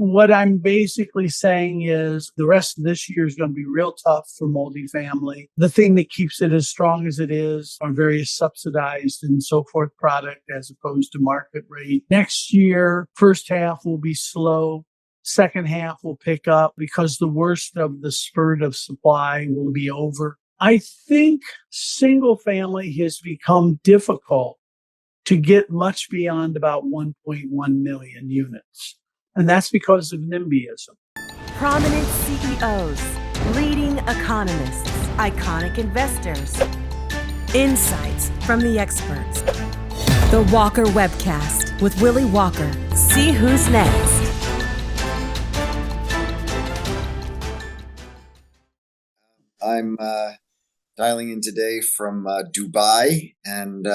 What I'm basically saying is the rest of this year is going to be real tough for multifamily. The thing that keeps it as strong as it is are various subsidized and so forth product as opposed to market rate. Next year, first half will be slow. Second half will pick up because the worst of the spurt of supply will be over. I think single family has become difficult to get much beyond about 1.1 million units. And that's because of NIMBYism. Prominent CEOs, leading economists, iconic investors. Insights from the experts. The Walker Webcast with Willy Walker. See who's next. I'm dialing in today from Dubai. And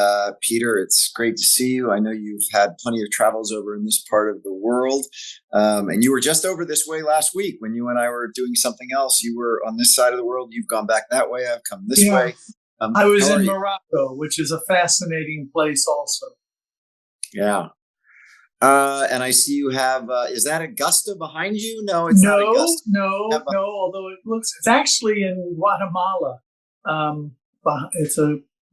Peter, it's great to see you. I know you've had plenty of travels over in this part of the world. And you were just over this way last week when you and I were doing something else. You were on this side of the world. You've gone back that way. I've come this way. I was in Morocco, which is a fascinating place also. Yeah. And I see you have, is that Augusta behind you? No, it's not Augusta. No, although it's actually in Guatemala. It's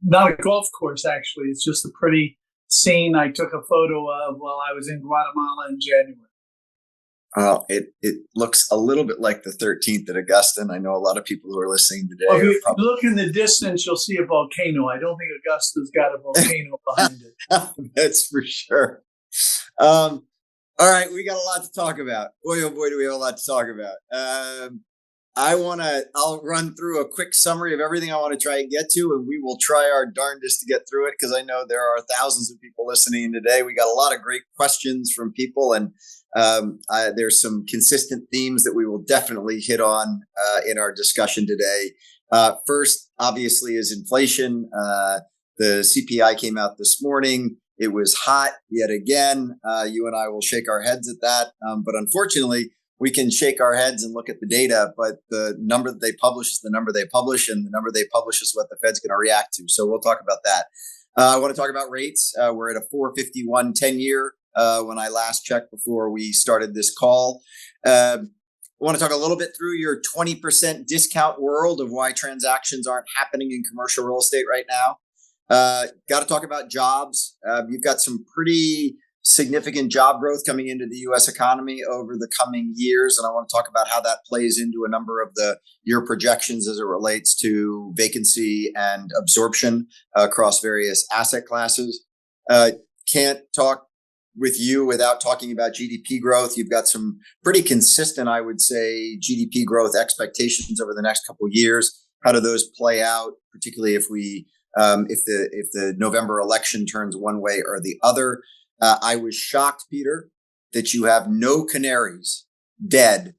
not a golf course, actually. It's just a pretty scene I took a photo of while I was in Guatemala in January. It looks a little bit like the 13th at Augusta, and I know a lot of people who are listening today. Well, if you look in the distance, you'll see a volcano. I don't think Augusta's got a volcano behind it. That's for sure. All right, we got a lot to talk about. Boy, oh boy, do we have a lot to talk about. I'll run through a quick summary of everything I want to try and get to, and we will try our darndest to get through it because I know there are thousands of people listening today. We got a lot of great questions from people, and there's some consistent themes that we will definitely hit on in our discussion today. First, obviously, is inflation. The CPI came out this morning. It was hot yet again. You and I will shake our heads at that. But unfortunately, we can shake our heads and look at the data, but the number that they publish is the number they publish, and the number they publish is what the Fed's going to react to. So we'll talk about that. I want to talk about rates. We're at a 4.51 10-year when I last checked before we started this call. I want to talk a little bit through your 20% discount world of why transactions aren't happening in commercial real estate right now. Got to talk about jobs. You've got some pretty significant job growth coming into the U.S. economy over the coming years. And I want to talk about how that plays into a number of your projections as it relates to vacancy and absorption across various asset classes. Can't talk with you without talking about GDP growth. You've got some pretty consistent, I would say, GDP growth expectations over the next couple of years. How do those play out, particularly if the November election turns one way or the other? I was shocked, Peter, that you have no canaries dead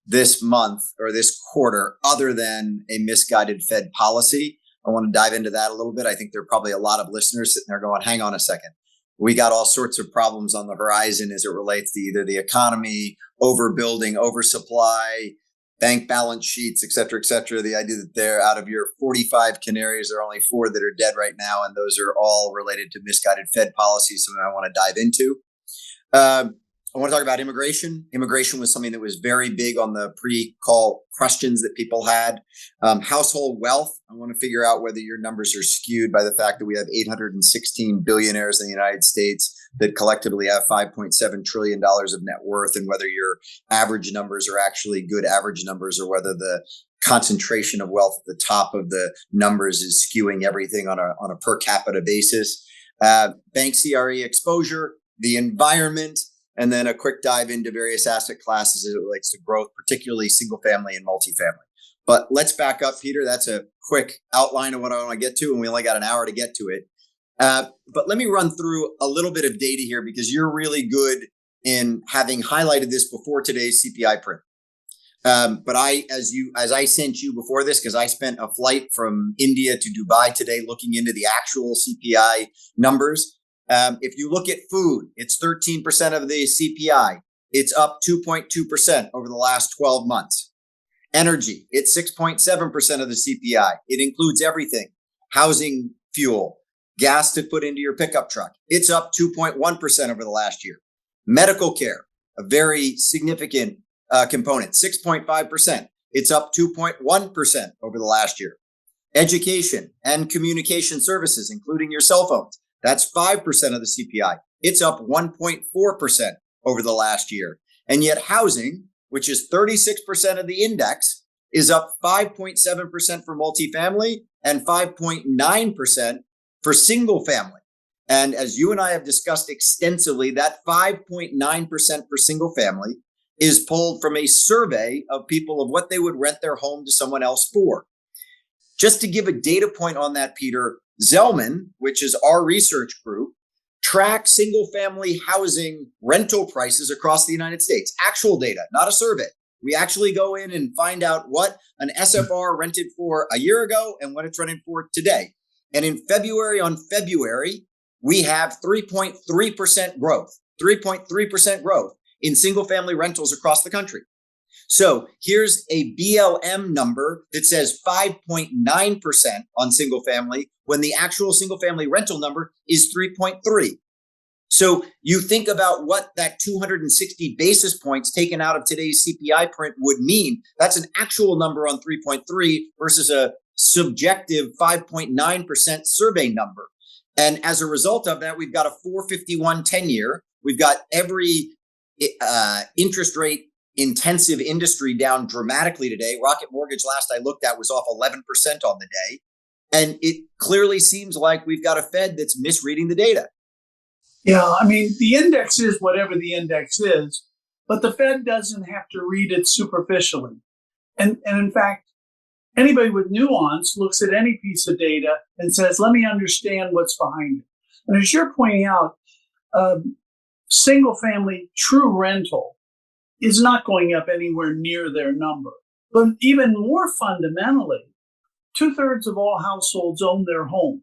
this month or this quarter other than a misguided Fed policy. I want to dive into that a little bit. I think there are probably a lot of listeners sitting there going, hang on a second. We got all sorts of problems on the horizon as it relates to either the economy, overbuilding, oversupply, bank balance sheets, et cetera, et cetera. The idea that they're out of your 45 canaries, there are only 4 that are dead right now. And those are all related to misguided Fed policies. Something I want to dive into. I want to talk about immigration. Immigration was something that was very big on the pre-call questions that people had. Household wealth. I want to figure out whether your numbers are skewed by the fact that we have 816 billionaires in the United States that collectively have $5.7 trillion of net worth, and whether your average numbers are actually good average numbers or whether the concentration of wealth at the top of the numbers is skewing everything on a per capita basis. Bank CRE exposure, the environment, and then a quick dive into various asset classes as it relates to growth, particularly single family and multifamily. But let's back up, Peter. That's a quick outline of what I want to get to, and we only got an hour to get to it. But let me run through a little bit of data here because you're really good in having highlighted this before today's CPI print. But as I sent you before this, because I spent a flight from India to Dubai today looking into the actual CPI numbers. If you look at food, it's 13% of the CPI. It's up 2.2% over the last 12 months. Energy, it's 6.7% of the CPI. It includes everything. Housing, fuel, gas to put into your pickup truck. It's up 2.1% over the last year. Medical care, a very significant component, 6.5%. It's up 2.1% over the last year. Education and communication services, including your cell phones, that's 5% of the CPI. It's up 1.4% over the last year. And yet housing, which is 36% of the index, is up 5.7% for multifamily and 5.9% for single family. And as you and I have discussed extensively, that 5.9% for single family is pulled from a survey of people of what they would rent their home to someone else for. Just to give a data point on that, Peter, Zelman, which is our research group, tracks single family housing rental prices across the United States. Actual data, not a survey. We actually go in and find out what an SFR rented for a year ago and what it's renting for today. And in February, we have 3.3% growth in single family rentals across the country. So here's a BLM number that says 5.9% on single family when the actual single family rental number is 3.3. So you think about what that 260 basis points taken out of today's CPI print would mean. That's an actual number on 3.3 versus a subjective 5.9% survey number. And as a result of that, we've got a 451 10-year. We've got every interest rate intensive industry down dramatically today. Rocket Mortgage, last I looked at, was off 11% on the day. And it clearly seems like we've got a Fed that's misreading the data. Yeah, I mean, the index is whatever the index is, but the Fed doesn't have to read it superficially. And in fact, anybody with nuance looks at any piece of data and says, let me understand what's behind it. And as you're pointing out, single family true rental is not going up anywhere near their number. But even more fundamentally, 2/3 of all households own their home.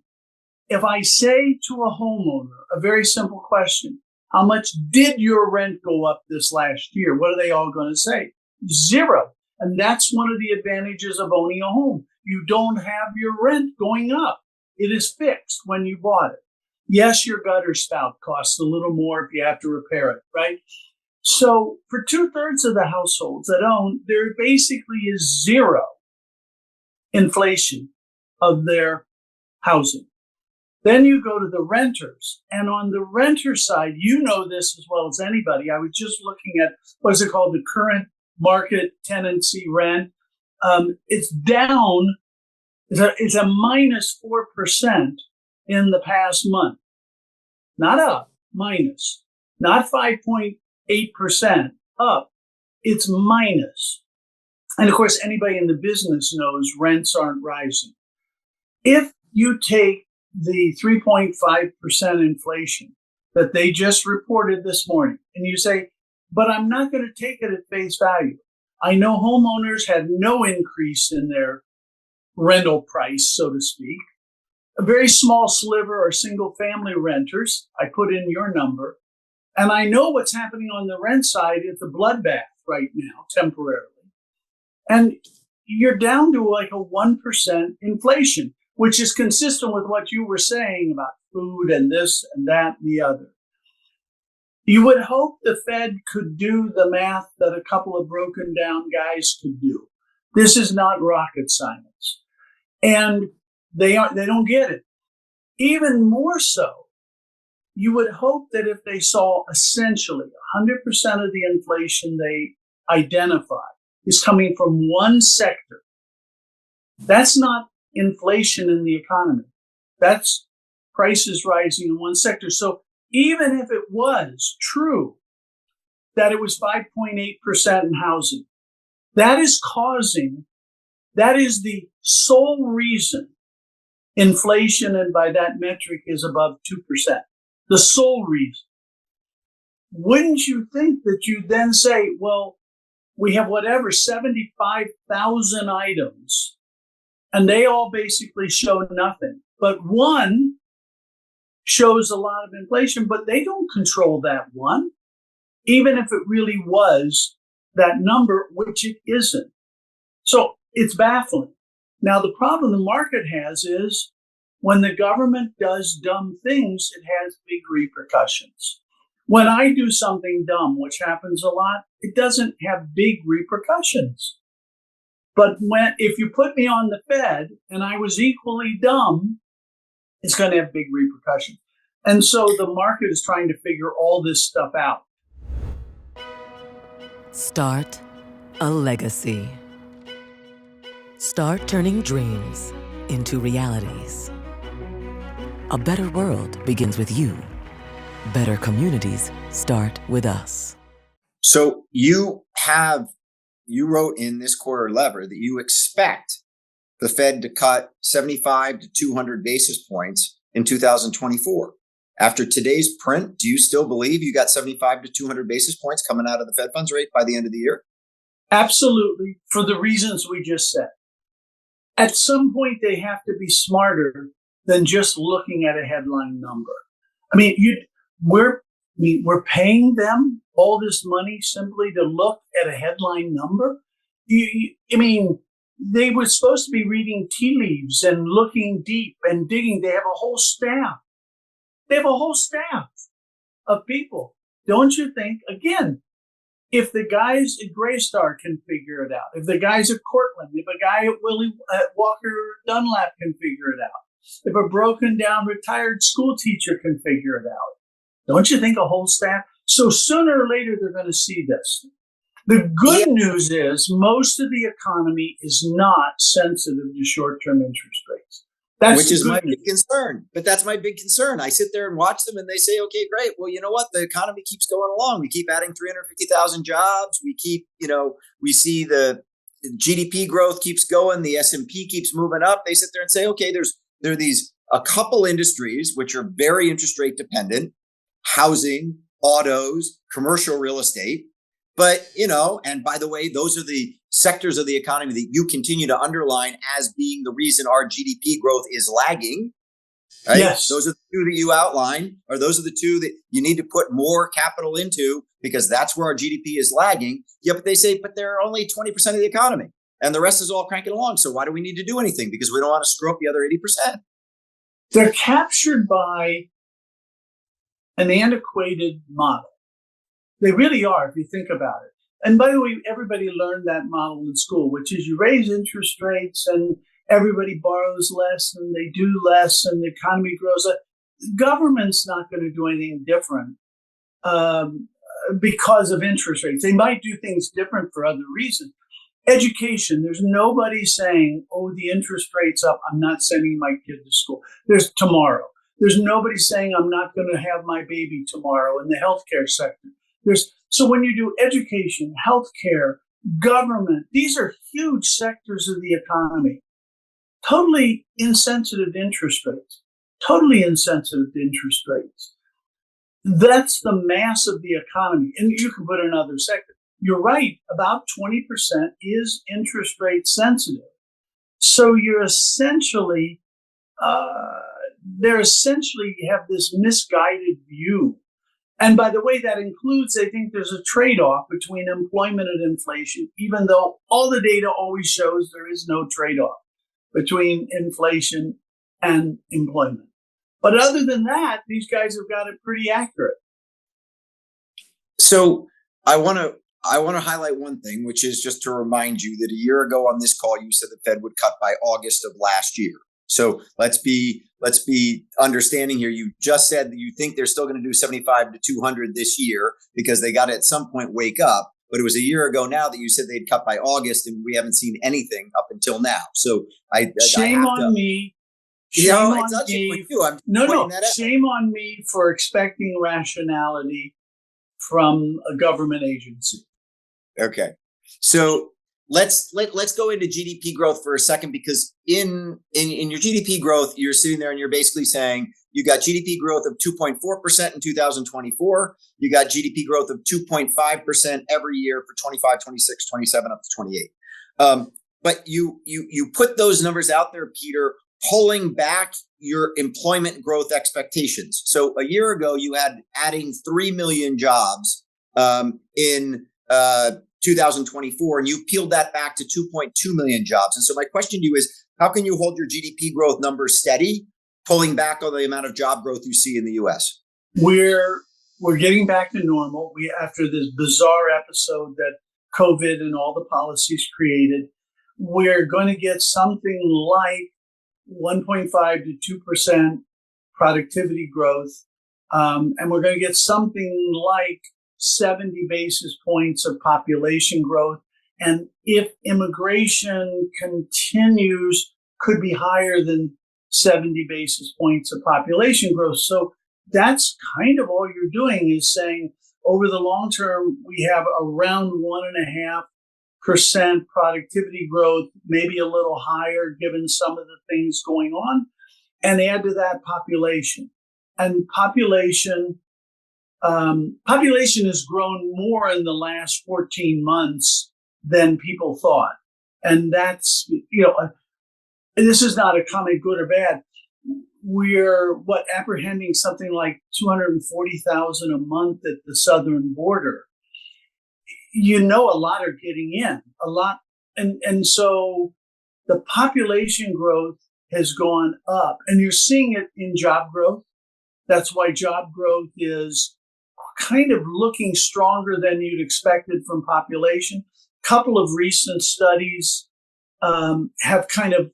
If I say to a homeowner, a very simple question, how much did your rent go up this last year? What are they all going to say? 0. And that's one of the advantages of owning a home. You don't have your rent going up. It is fixed when you bought it. Yes, your gutter spout costs a little more if you have to repair it, right? So for 2/3 of the households that own, there basically is 0 inflation of their housing. Then you go to the renters. And on the renter side, you know this as well as anybody. I was just looking at, what is it called? The current market tenancy rent. It's down. It's a minus 4% in the past month. Not up, minus. Not 5.8% up. It's minus. And of course, anybody in the business knows rents aren't rising. If you take the 3.5% inflation that they just reported this morning, and you say, but I'm not going to take it at face value. I know homeowners had no increase in their rental price, so to speak. A very small sliver are single family renters. I put in your number. And I know what's happening on the rent side. It's a bloodbath right now, temporarily. And you're down to like a 1% inflation, which is consistent with what you were saying about food and this and that and the other. You would hope the Fed could do the math that a couple of broken down guys could do. This is not rocket science. And they don't get it. Even more so, you would hope that if they saw essentially 100% of the inflation they identify is coming from one sector, that's not inflation in the economy. That's prices rising in one sector. So even if it was true that it was 5.8% in housing, that is the sole reason inflation, and by that metric, is above 2%. The sole reason. Wouldn't you think that you'd then say, well, we have whatever, 75,000 items, and they all basically show nothing. But one shows a lot of inflation, but they don't control that one, even if it really was that number, which it isn't. So it's baffling. Now, the problem the market has is when the government does dumb things, it has big repercussions. When I do something dumb, which happens a lot, it doesn't have big repercussions. But if you put me on the Fed and I was equally dumb, it's going to have big repercussions. And so the market is trying to figure all this stuff out. Start a legacy. Start turning dreams into realities. A better world begins with you. Better communities start with us. So you wrote in this quarter letter that you expect the Fed to cut 75 to 200 basis points in 2024. After today's print, do you still believe you got 75 to 200 basis points coming out of the Fed funds rate by the end of the year? Absolutely, for the reasons we just said. At some point, they have to be smarter than just looking at a headline number. I mean, we're paying them all this money simply to look at a headline number. I mean, they were supposed to be reading tea leaves and looking deep and digging. They have a whole staff. They have a whole staff of people. Don't you think, again, if the guys at Graystar can figure it out, if the guys at Cortland, if a guy at Willy, Walker Dunlop can figure it out, if a broken down retired school teacher can figure it out, don't you think a whole staff? So sooner or later, they're going to see this. The good news is most of the economy is not sensitive to short-term interest rates. Which is my big concern. But that's my big concern. I sit there and watch them and they say, okay, great. Well, you know what? The economy keeps going along. We keep adding 350,000 jobs. We keep, we see the GDP growth keeps going. The S&P keeps moving up. They sit there and say, okay, there are a couple industries which are very interest rate dependent: housing, autos, commercial real estate. But, and by the way, those are the sectors of the economy that you continue to underline as being the reason our GDP growth is lagging. Right? Yes. Those are the two that you outline, or those are the two that you need to put more capital into because that's where our GDP is lagging. Yeah, but they say, but they're only 20% of the economy and the rest is all cranking along. So why do we need to do anything? Because we don't want to screw up the other 80%. They're captured by an antiquated model. They really are, if you think about it. And by the way, everybody learned that model in school, which is you raise interest rates and everybody borrows less and they do less and the economy grows up. Government's not going to do anything different because of interest rates. They might do things different for other reasons. Education, there's nobody saying, oh, the interest rate's up, I'm not sending my kid to school. There's tomorrow. There's nobody saying I'm not going to have my baby tomorrow in the healthcare sector. So when you do education, healthcare, government, these are huge sectors of the economy, totally insensitive to interest rates, That's the mass of the economy. And you can put another sector. You're right, about 20% is interest rate sensitive. So you're essentially, you have this misguided view. And by the way, that includes, I think there's a trade-off between employment and inflation, even though all the data always shows there is no trade-off between inflation and employment. But other than that, these guys have got it pretty accurate. So I want to highlight one thing, which is just to remind you that a year ago on this call, you said the Fed would cut by August of last year. So let's be understanding here. You just said that you think they're still going to do 75 to 200 this year because they got to at some point wake up. But it was a year ago now that you said they'd cut by August, and we haven't seen anything up until now. So shame on me. Shame on me for expecting rationality from a government agency. Okay, so let's go into GDP growth for a second, because in your GDP growth, you're sitting there and you're basically saying you got GDP growth of 2.4% in 2024. You got GDP growth of 2.5% every year for 25, 26, 27 up to 28. But you put those numbers out there, Peter, pulling back your employment growth expectations. So a year ago, you had adding 3 million jobs in 2024, and you peeled that back to 2.2 million jobs. And so my question to you is, how can you hold your GDP growth numbers steady, pulling back on the amount of job growth you see in the U.S.? We're we're getting back to normal. After this bizarre episode that COVID and all the policies created, we're going to get something like 1.5 to 2% productivity growth. And we're going to get something like 70 basis points of population growth. And if immigration continues, could be higher than 70 basis points of population growth. So that's kind of all you're doing is saying over the long term, we have around 1.5% productivity growth, maybe a little higher given some of the things going on, and add to that population. And population has grown more in the last 14 months than people thought. And that's, this is not a comment, good or bad. We're apprehending something like 240,000 a month at the southern border. A lot are getting in, a lot. And so the population growth has gone up, and you're seeing it in job growth. That's why job growth is kind of looking stronger than you'd expected from population. A couple of recent studies have kind of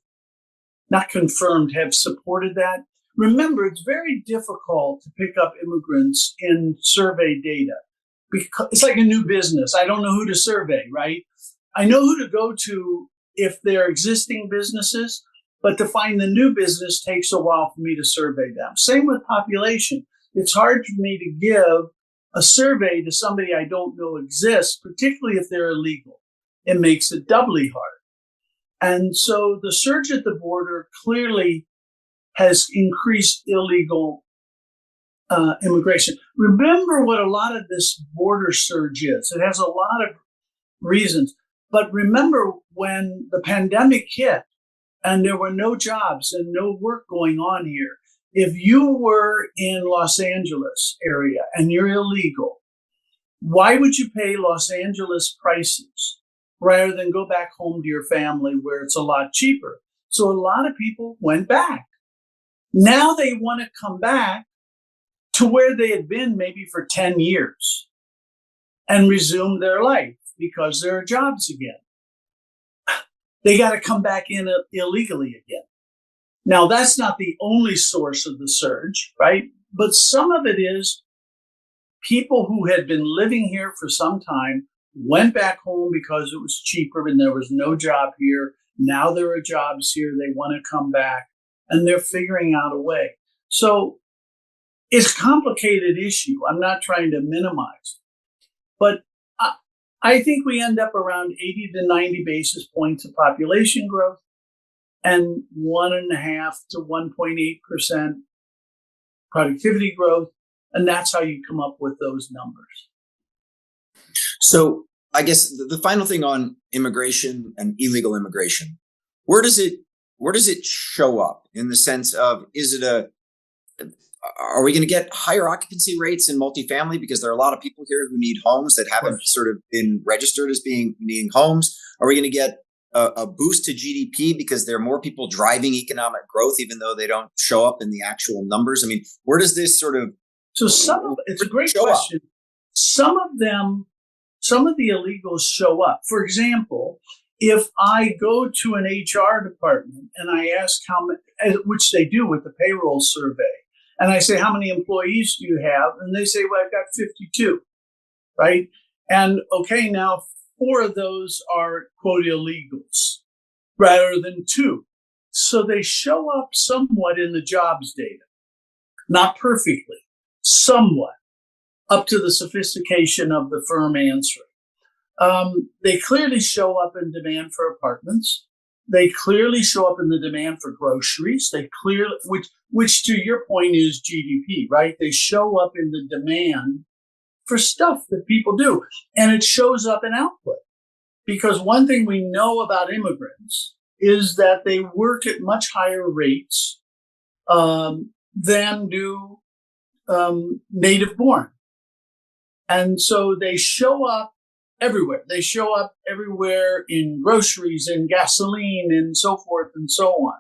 not confirmed, have supported that. Remember, it's very difficult to pick up immigrants in survey data because it's like a new business. I don't know who to survey, right? I know who to go to if they're existing businesses, but to find the new business takes a while for me to survey them. Same with population. It's hard for me to give a survey to somebody I don't know exists, particularly if they're illegal. It makes it doubly hard. And so the surge at the border clearly has increased illegal immigration. Remember what a lot of this border surge is. It has a lot of reasons. But remember when the pandemic hit and there were no jobs and no work going on here, if you were in Los Angeles area and you're illegal, why would you pay Los Angeles prices rather than go back home to your family where it's a lot cheaper? So a lot of people went back. Now they want to come back to where they had been maybe for 10 years and resume their life because there are jobs again. They got to come back in illegally again. Now, that's not the only source of the surge, right? But some of it is people who had been living here for some time went back home because it was cheaper and there was no job here. Now there are jobs here. They want to come back and they're figuring out a way. So it's a complicated issue. I'm not trying to minimize, but I think we end up around 80 to 90 basis points of population growth and 1.5 to 1.8% productivity growth. And that's how you come up with those numbers. So I guess the final thing on immigration and illegal immigration, where does it show up in the sense of, are we going to get higher occupancy rates in multifamily because there are a lot of people here who need homes that haven't sort of been registered as needing homes? Are we going to get a boost to GDP because there are more people driving economic growth, even though they don't show up in the actual numbers? I mean, where does this sort of... So it's a great question. Some of the illegals show up. For example, if I go to an HR department and I ask how many, which they do with the payroll survey, and I say, how many employees do you have? And they say, well, I've got 52, right? And okay, now 4 of those are, quote, illegals rather than 2. So they show up somewhat in the jobs data, not perfectly, somewhat, up to the sophistication of the firm answering. They clearly show up in demand for apartments. They clearly show up in the demand for groceries. They clearly, which to your point is GDP, right? They show up in the demand for stuff that people do, and it shows up in output. Because one thing we know about immigrants is that they work at much higher rates than do native born. And so they show up everywhere. They show up everywhere in groceries and gasoline and so forth and so on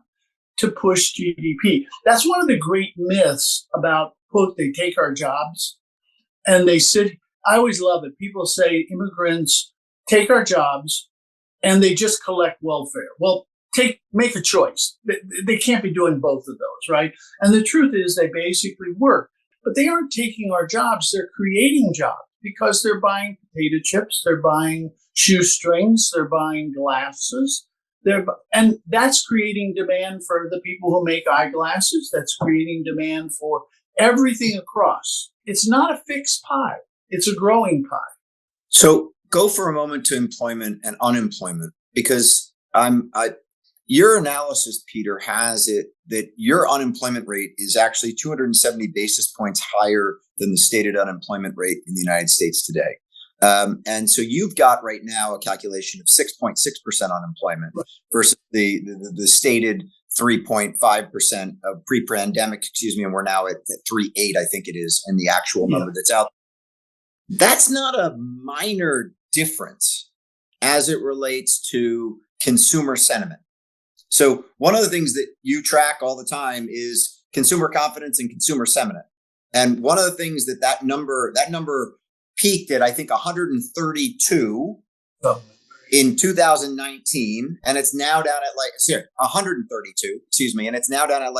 to push GDP. That's one of the great myths about, quote, they take our jobs. and they sit. I always love it. People say immigrants take our jobs and they just collect welfare. Well, make a choice. They can't be doing both of those, right? And the truth is they basically work, but they aren't taking our jobs. They're creating jobs because they're buying potato chips. They're buying shoestrings. They're buying glasses. And that's creating demand for the people who make eyeglasses. That's creating demand for everything across. It's not a fixed pie. It's a growing pie. So go for a moment to employment and unemployment, because your analysis, Peter, has it that your unemployment rate is actually 270 basis points higher than the stated unemployment rate in the United States today. And so you've got right now a calculation of 6.6% unemployment versus the stated 3.5% of pre-pandemic, and we're now at 3.8, I think it is, and the actual number that's out. That's not a minor difference as it relates to consumer sentiment. So one of the things that you track all the time is consumer confidence and consumer sentiment. And one of the things that number peaked at, I think, 132 in 2019, and it's now down at 132, and it's now down at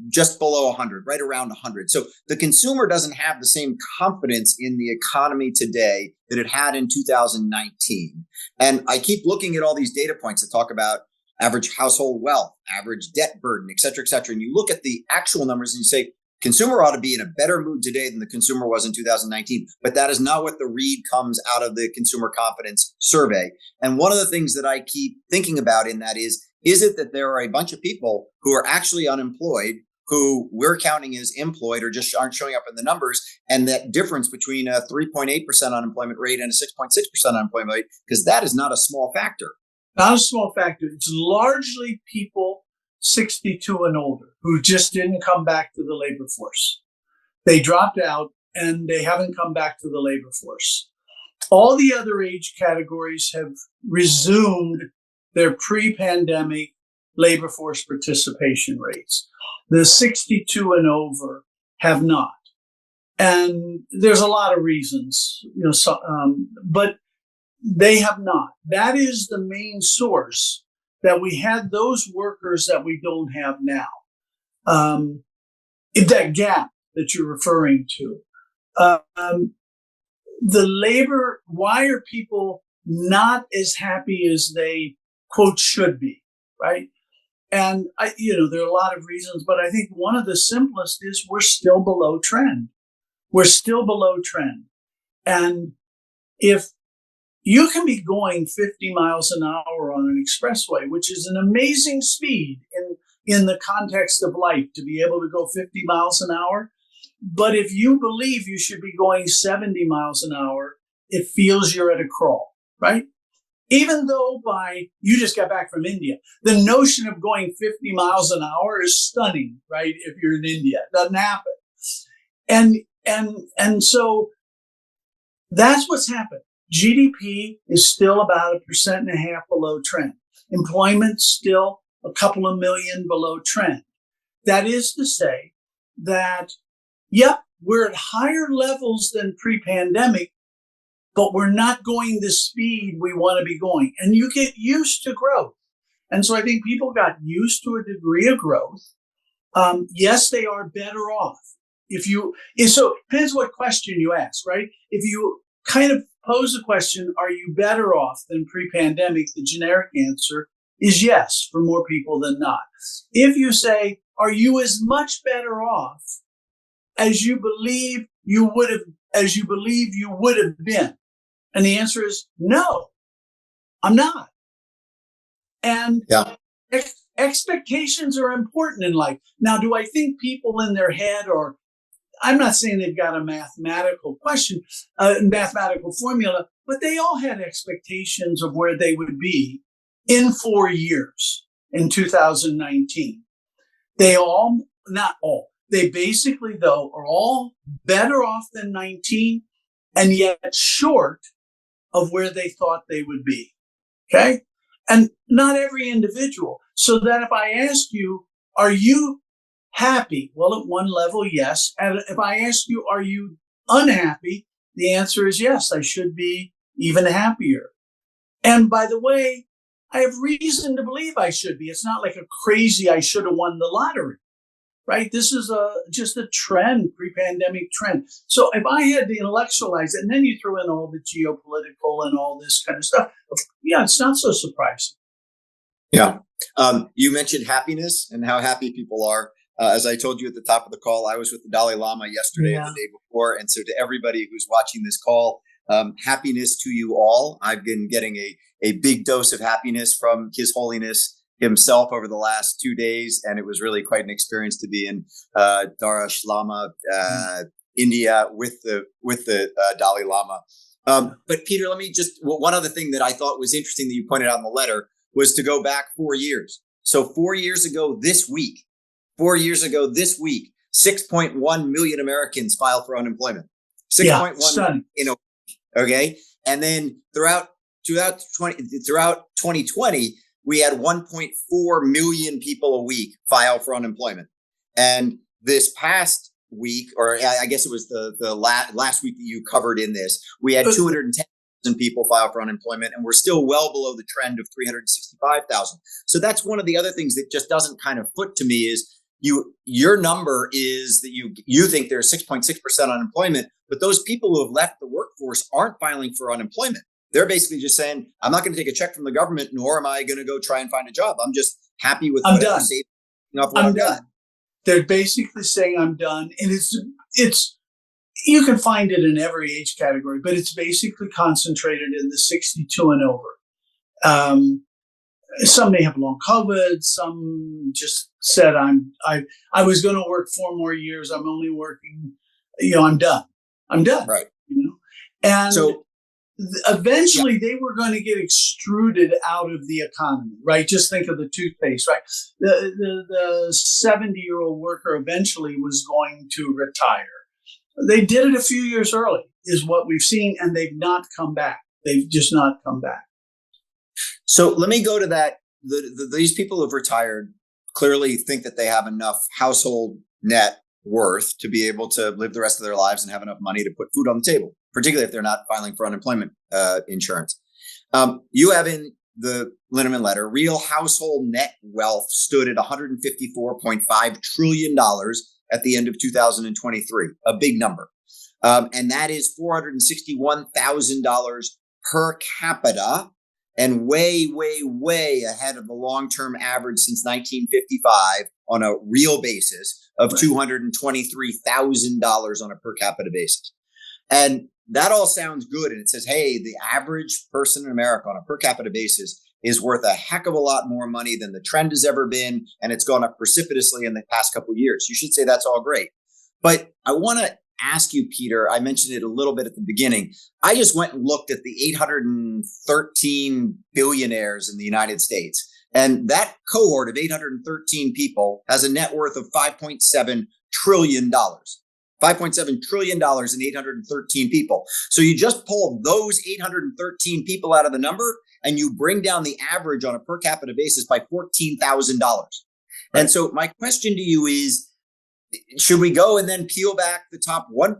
just below 100, right around 100. So the consumer doesn't have the same confidence in the economy today that it had in 2019. And I keep looking at all these data points that talk about average household wealth, average debt burden, et cetera, et cetera. And you look at the actual numbers and you say, consumer ought to be in a better mood today than the consumer was in 2019. But that is not what the read comes out of the consumer confidence survey. And one of the things that I keep thinking about in that is it that there are a bunch of people who are actually unemployed, who we're counting as employed or just aren't showing up in the numbers, and that difference between a 3.8% unemployment rate and a 6.6% unemployment rate, because that is not a small factor. Not a small factor. It's largely people 62 and older who just didn't come back to the labor force. They dropped out and they haven't come back to the labor force. All the other age categories have resumed their pre-pandemic labor force participation rates. The 62 and over have not. And there's a lot of reasons, but they have not. That is the main source, that we had those workers that we don't have now. That gap that you're referring to. The labor, why are people not as happy as they, quote, should be, right? And there are a lot of reasons, but I think one of the simplest is we're still below trend. We're still below trend. And if you can be going 50 miles an hour on an expressway, which is an amazing speed in the context of life, to be able to go 50 miles an hour. But if you believe you should be going 70 miles an hour, it feels you're at a crawl, right? Even though you just got back from India, the notion of going 50 miles an hour is stunning, right? If you're in India, it doesn't happen. And so that's what's happened. GDP is still about 1.5% below trend. Employment still a couple of million below trend. That is to say that, we're at higher levels than pre-pandemic, but we're not going the speed we want to be going. And you get used to growth. And so I think people got used to a degree of growth. Yes, they are better off. So it depends what question you ask, right? If you kind of pose the question, are you better off than pre-pandemic? The generic answer is yes, for more people than not. If you say, are you as much better off as you believe you would have been? And the answer is no, I'm not. And expectations are important in life. Now, do I think people in their head, or I'm not saying they've got a mathematical formula, but they all had expectations of where they would be in 4 years in 2019. They basically, though, are all better off than 19 and yet short of where they thought they would be. Okay? And not every individual. So that if I ask you, are you happy? Well, at one level, yes. And if I ask you, are you unhappy? The answer is yes, I should be even happier. And by the way, I have reason to believe I should be. It's not like a crazy, I should have won the lottery, right? This is just a trend, pre-pandemic trend. So if I had to intellectualize it, and then you throw in all the geopolitical and all this kind of stuff, yeah, it's not so surprising. Yeah. You mentioned happiness and how happy people are. As I told you at the top of the call, I was with the Dalai Lama yesterday and the day before. And so to everybody who's watching this call, happiness to you all. I've been getting a big dose of happiness from His Holiness himself over the last 2 days. And it was really quite an experience to be in Dar es Salaam, India with the Dalai Lama. But Peter, let me just, one other thing that I thought was interesting that you pointed out in the letter was to go back 4 years. So 4 years ago this week, 6.1 million Americans filed for unemployment. 6.1 in a week. Okay. And then throughout 2020, we had 1.4 million people a week file for unemployment. And this past week, or I guess it was the last week that you covered in this, we had 210,000 people file for unemployment, and we're still well below the trend of 365,000. So that's one of the other things that just doesn't kind of foot to me is your number is that you think there's 6.6% unemployment, but those people who have left the workforce aren't filing for unemployment. They're basically just saying, I'm not going to take a check from the government, nor am I going to go try and find a job. I'm just happy with what I'm saving off what I've got. They're basically saying I'm done. And it's you can find it in every age category, but it's basically concentrated in the 62 and over. Some may have long COVID. Some just said, I was going to work 4 more years. I'm only working, I'm done. Right. And so eventually they were going to get extruded out of the economy, right? Just think of the toothpaste, right? The 70-year-old worker eventually was going to retire. They did it a few years early is what we've seen, and they've not come back. They've just not come back. So let me go to that. These people who have retired clearly think that they have enough household net worth to be able to live the rest of their lives and have enough money to put food on the table, particularly if they're not filing for unemployment insurance. You have in the Linneman Letter, real household net wealth stood at $154.5 trillion at the end of 2023, a big number. And that is $461,000 per capita, and way, way, way ahead of the long-term average since 1955 on a real basis of $223,000 on a per capita basis. And that all sounds good. And it says, hey, the average person in America on a per capita basis is worth a heck of a lot more money than the trend has ever been. And it's gone up precipitously in the past couple of years. You should say that's all great. But I want to ask you, Peter, I mentioned it a little bit at the beginning. I just went and looked at the 813 billionaires in the United States. And that cohort of 813 people has a net worth of $5.7 trillion. $5.7 trillion in 813 people. So you just pull those 813 people out of the number and you bring down the average on a per capita basis by $14,000. Right. And so my question to you is, should we go and then peel back the top 1%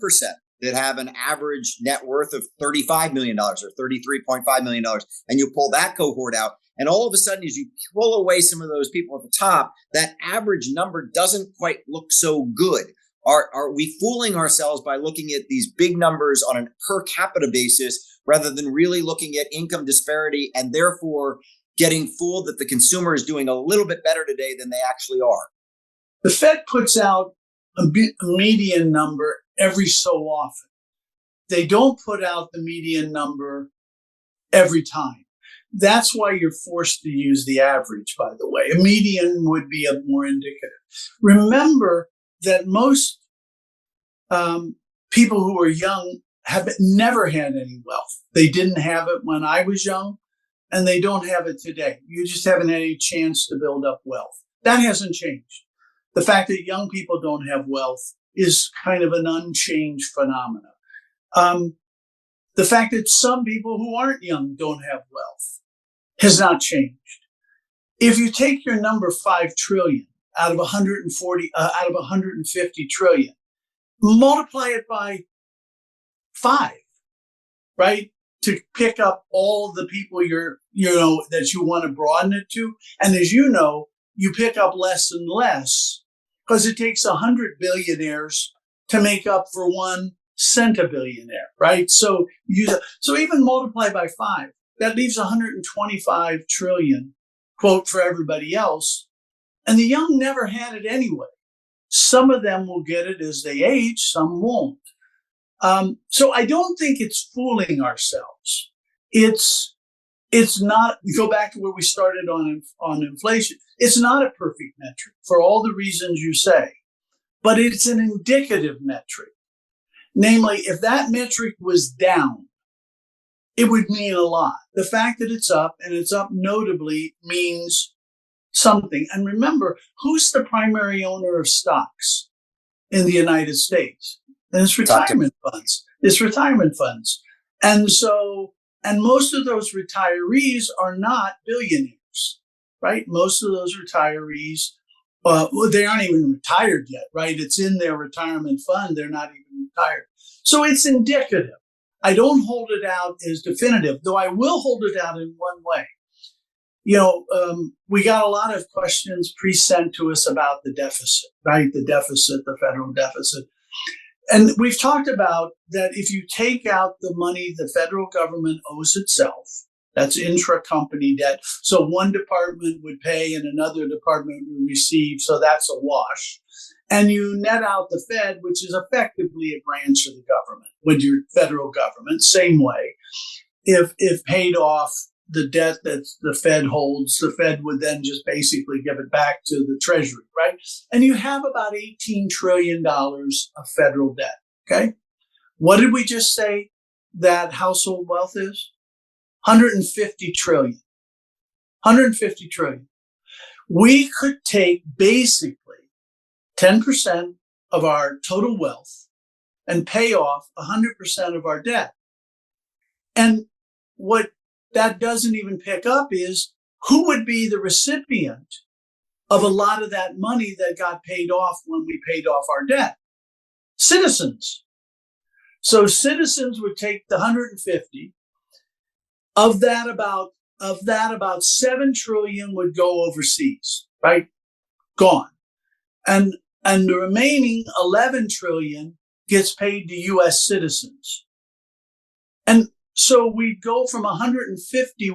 that have an average net worth of $35 million or $33.5 million, and you pull that cohort out, and all of a sudden, as you pull away some of those people at the top, that average number doesn't quite look so good. Are we fooling ourselves by looking at these big numbers on a per capita basis rather than really looking at income disparity and therefore getting fooled that the consumer is doing a little bit better today than they actually are? The Fed puts out a median number every so often. They don't put out the median number every time. That's why you're forced to use the average, by the way. A median would be a more indicative. Remember that most people who are young have never had any wealth. They didn't have it when I was young, and they don't have it today. You just haven't had any chance to build up wealth. That hasn't changed. The fact that young people don't have wealth is kind of an unchanged phenomenon. The fact that some people who aren't young don't have wealth has not changed. If you take your number 5 trillion out of 150 trillion, multiply it by 5, right? To pick up all the people that you want to broaden it to. And as you know, you pick up less and less because it takes 100 billionaires to make up for 1 centibillionaire, right? So even multiply by 5, that leaves 125 trillion, quote, for everybody else. And the young never had it anyway. Some of them will get it as they age, some won't. So I don't think it's fooling ourselves. It's not, go back to where we started on inflation. It's not a perfect metric for all the reasons you say, but it's an indicative metric. Namely, if that metric was down, it would mean a lot. The fact that it's up, and it's up notably, means something. And remember, who's the primary owner of stocks in the United States? And it's retirement funds. It's retirement funds. And most of those retirees are not billionaires, right? Most of those retirees, they aren't even retired yet, right? It's in their retirement fund. They're not even retired. So it's indicative. I don't hold it out as definitive, though I will hold it out in one way. We got a lot of questions pre-sent to us about the deficit, right? The federal deficit. And we've talked about that if you take out the money the federal government owes itself, that's intra-company debt. So one department would pay and another department would receive. So that's a wash. And you net out the Fed, which is effectively a branch of the government, with your federal government, same way. If paid off the debt that the Fed holds, the Fed would then just basically give it back to the Treasury, right? And you have about $18 trillion of federal debt, okay? What did we just say that household wealth is? 150 trillion. 150 trillion. We could take basically 10% of our total wealth and pay off 100% of our debt. And what that doesn't even pick up is who would be the recipient of a lot of that money that got paid off when we paid off our debt? Citizens. So citizens would take the 150. Of that, about 7 trillion would go overseas, right? Gone. And the remaining 11 trillion gets paid to U.S. citizens. And so we go from 150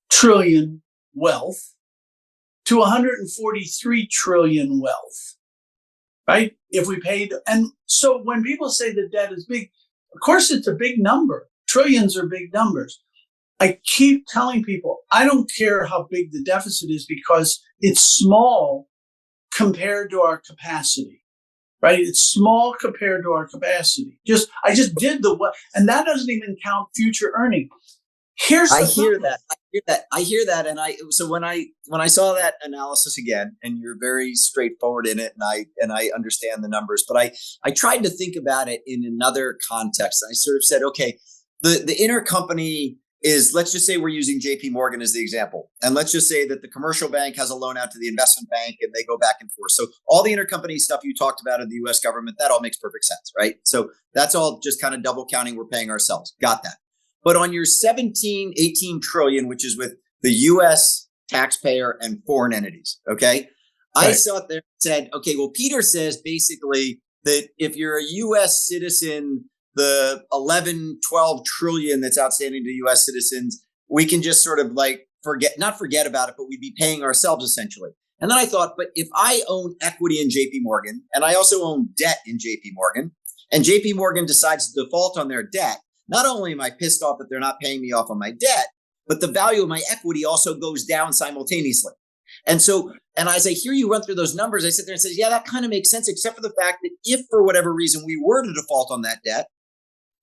trillion wealth to 143 trillion wealth, right? If we paid, and so when people say the debt is big, of course it's a big number. Trillions are big numbers. I keep telling people, I don't care how big the deficit is because it's small compared to our capacity, right? It's small compared to our capacity. I just did and that doesn't even count future earning. I hear that. And so when I saw that analysis again, and you're very straightforward in it, and I understand the numbers, but I tried to think about it in another context. I sort of said, okay, the intercompany is, let's just say we're using JP Morgan as the example. And let's just say that the commercial bank has a loan out to the investment bank and they go back and forth. So all the intercompany stuff you talked about in the US government, that all makes perfect sense, right? So that's all just kind of double counting. We're paying ourselves. Got that. But on your 18 trillion, which is with the US taxpayer and foreign entities, okay? Right. I saw it there and said, okay, well, Peter says basically that if you're a US citizen, the 12 trillion that's outstanding to U.S. citizens, we can just sort of like not forget about it, but we'd be paying ourselves essentially. And then I thought, but if I own equity in JP Morgan and I also own debt in JP Morgan, and JP Morgan decides to default on their debt, not only am I pissed off that they're not paying me off on my debt, but the value of my equity also goes down simultaneously. And so, and as I hear you run through those numbers, I sit there and say, yeah, that kind of makes sense, except for the fact that if for whatever reason we were to default on that debt,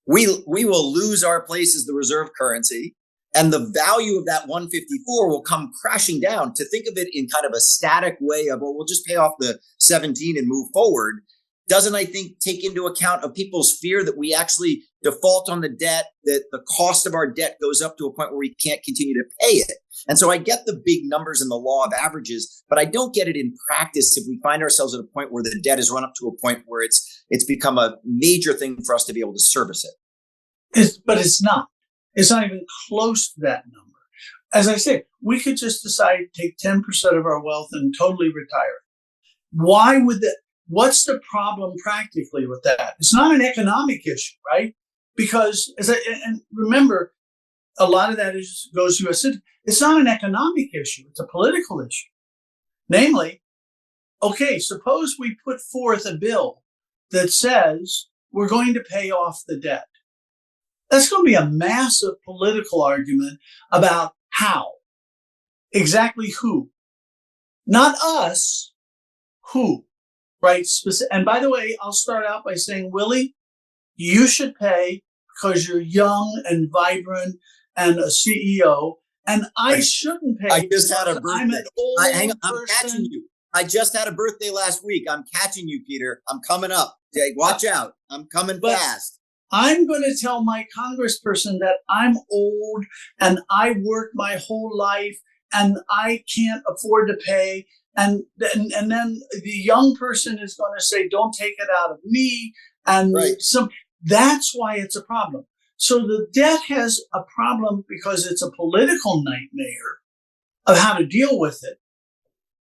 we will lose our place as the reserve currency, and the value of that 154 will come crashing down. To think of it in kind of a static way of, well, we'll just pay off the 17 and move forward, doesn't, I think, take into account of people's fear that we actually default on the debt, that the cost of our debt goes up to a point where we can't continue to pay it. And so I get the big numbers in the law of averages, but I don't get it in practice if we find ourselves at a point where the debt is run up to a point where it's it's become a major thing for us to be able to service it. But it's not. It's not even close to that number. As I say, we could just decide to take 10% of our wealth and totally retire. Why would that? What's the problem practically with that? It's not an economic issue, right? Because and remember, a lot of that goes to us. It's not an economic issue. It's a political issue. Namely, okay, suppose we put forth a bill that says we're going to pay off the debt. That's going to be a massive political argument about how, exactly who, not us, who, right? And by the way, I'll start out by saying, Willy, you should pay because you're young and vibrant and a CEO, and I shouldn't pay. I just had a birthday. I'm an old hang on, I'm person. catching you. I just had a birthday last week. I'm catching you, Peter. I'm coming up. Watch out. I'm coming fast. I'm going to tell my congressperson that I'm old and I worked my whole life and I can't afford to pay. And then the young person is going to say, don't take it out of me. And that's why it's a problem. So the debt has a problem because it's a political nightmare of how to deal with it.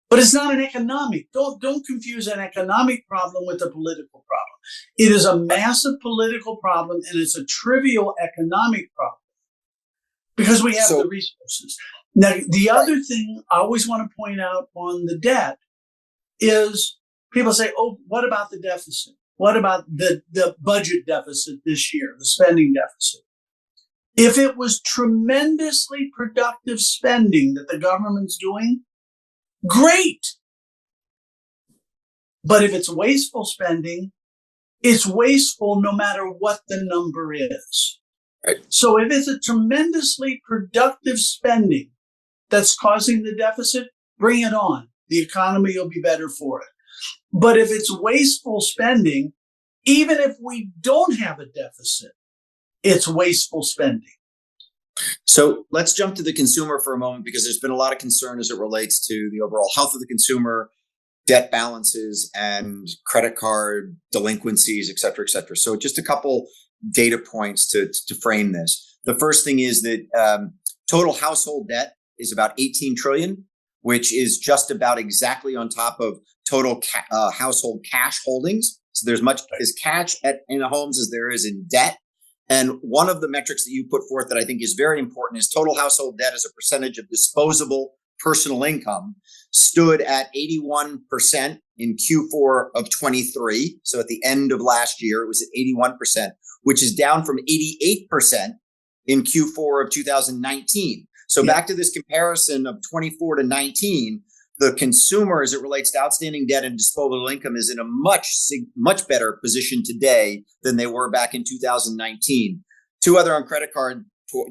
But it's not an economic. Don't confuse an economic problem with a political problem. It is a massive political problem, and it's a trivial economic problem because we have the resources. Now, the other thing I always want to point out on the debt is people say, "Oh, what about the deficit? What about the budget deficit this year, the spending deficit?" If it was tremendously productive spending that the government's doing, great. But if it's wasteful spending, it's wasteful no matter what the number is. Right. So if it's a tremendously productive spending that's causing the deficit, bring it on. The economy will be better for it. But if it's wasteful spending, even if we don't have a deficit, it's wasteful spending. So let's jump to the consumer for a moment, because there's been a lot of concern as it relates to the overall health of the consumer, debt balances, and credit card delinquencies, et cetera, et cetera. So just a couple data points to frame this. The first thing is that total household debt is about 18 trillion, which is just about exactly on top of total household cash holdings. So there's much as cash in homes as there is in debt. And one of the metrics that you put forth that I think is very important is total household debt as a percentage of disposable personal income stood at 81% in Q4 of 23. So at the end of last year, it was at 81%, which is down from 88% in Q4 of 2019. So back to this comparison of 24 to 19, the consumer, as it relates to outstanding debt and disposable income, is in a much better position today than they were back in 2019. Two other on credit card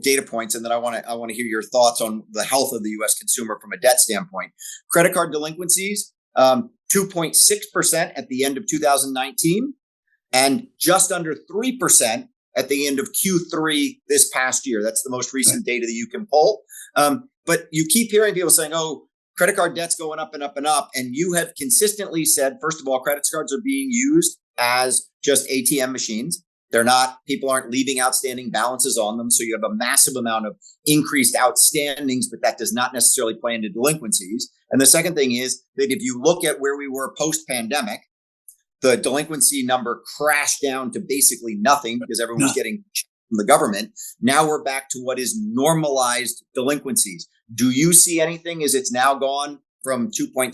data points, and then I want to hear your thoughts on the health of the U.S. consumer from a debt standpoint. Credit card delinquencies, 2.6% at the end of 2019, and just under 3% at the end of Q3 this past year. That's the most recent data that you can pull. But you keep hearing people saying, "Oh, credit card debt's going up and up and up." And you have consistently said, first of all, credit cards are being used as just ATM machines. They're not, people aren't leaving outstanding balances on them. So you have a massive amount of increased outstandings, but that does not necessarily play into delinquencies. And the second thing is that if you look at where we were post-pandemic, the delinquency number crashed down to basically nothing because everyone was getting from the government. Now we're back to what is normalized delinquencies. Do you see anything as it's now gone from 2.6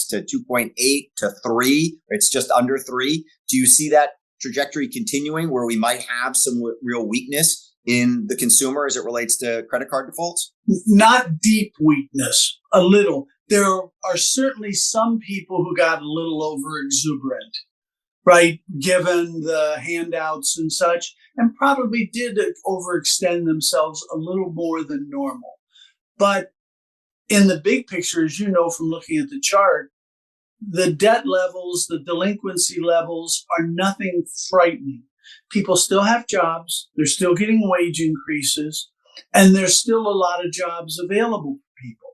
to 2.8 to 3? It's just under 3. Do you see that trajectory continuing where we might have some real weakness in the consumer as it relates to credit card defaults? Not deep weakness, a little. There are certainly some people who got a little over exuberant, right? Given the handouts and such, and probably did overextend themselves a little more than normal. But in the big picture, as you know from looking at the chart, the debt levels, the delinquency levels are nothing frightening. People still have jobs. They're still getting wage increases, and there's still a lot of jobs available for people.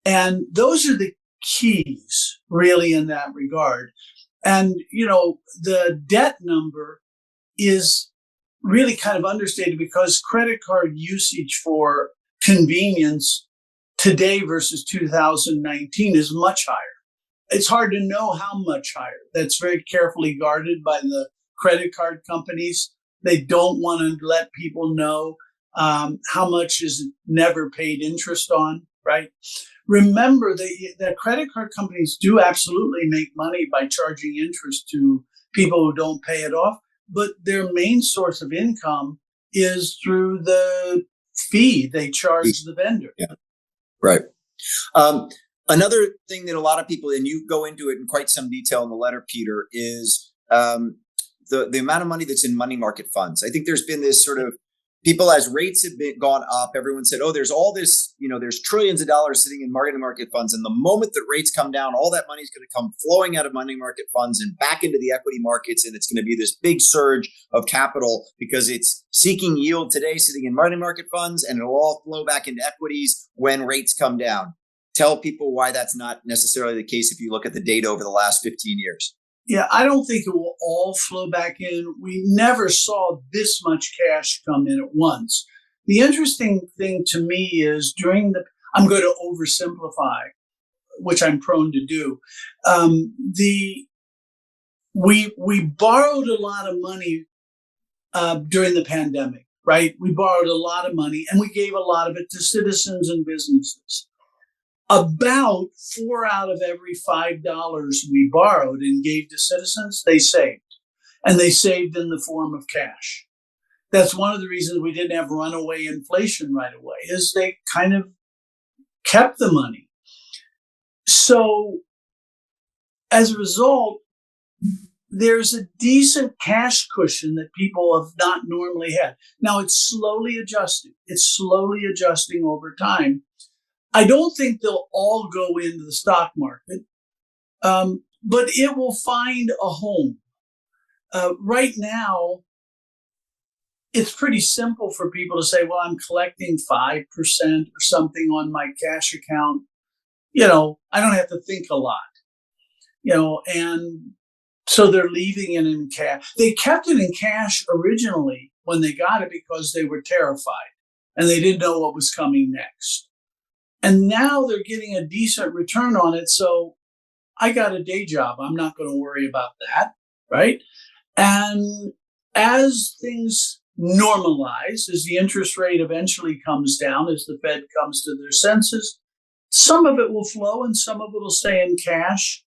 And those are the keys, really, in that regard. And, the debt number is really kind of understated because credit card usage for convenience today versus 2019 is much higher. It's hard to know how much higher. That's very carefully guarded by the credit card companies. They don't want to let people know how much is never paid interest on, right? Remember that credit card companies do absolutely make money by charging interest to people who don't pay it off, but their main source of income is through the fee they charge the vendor. Yeah, right. Another thing that a lot of people, and you go into it in quite some detail in the letter, Peter, is the amount of money that's in money market funds. I think there's been this sort of people, as rates have gone up, everyone said, oh, there's all this, there's trillions of dollars sitting in money market funds. And the moment that rates come down, all that money is going to come flowing out of money market funds and back into the equity markets. And it's going to be this big surge of capital because it's seeking yield today, sitting in money market funds, and it'll all flow back into equities when rates come down. Tell people why that's not necessarily the case if you look at the data over the last 15 years. Yeah, I don't think it will all flow back in. We never saw this much cash come in at once. The interesting thing to me is I'm going to oversimplify, which I'm prone to do. We borrowed a lot of money during the pandemic, right? We borrowed a lot of money and we gave a lot of it to citizens and businesses. About 4 out of every $5 we borrowed and gave to citizens, they saved. And they saved in the form of cash. That's one of the reasons we didn't have runaway inflation right away, is they kind of kept the money. So as a result, there's a decent cash cushion that people have not normally had. Now it's slowly adjusting. It's slowly adjusting over time. I don't think they'll all go into the stock market, but it will find a home. Right now, it's pretty simple for people to say, well, I'm collecting 5% or something on my cash account. I don't have to think a lot, and so they're leaving it in cash. They kept it in cash originally when they got it because they were terrified and they didn't know what was coming next. And now they're getting a decent return on it. So I got a day job. I'm not going to worry about that, right? And as things normalize, as the interest rate eventually comes down, as the Fed comes to their senses, some of it will flow and some of it will stay in cash.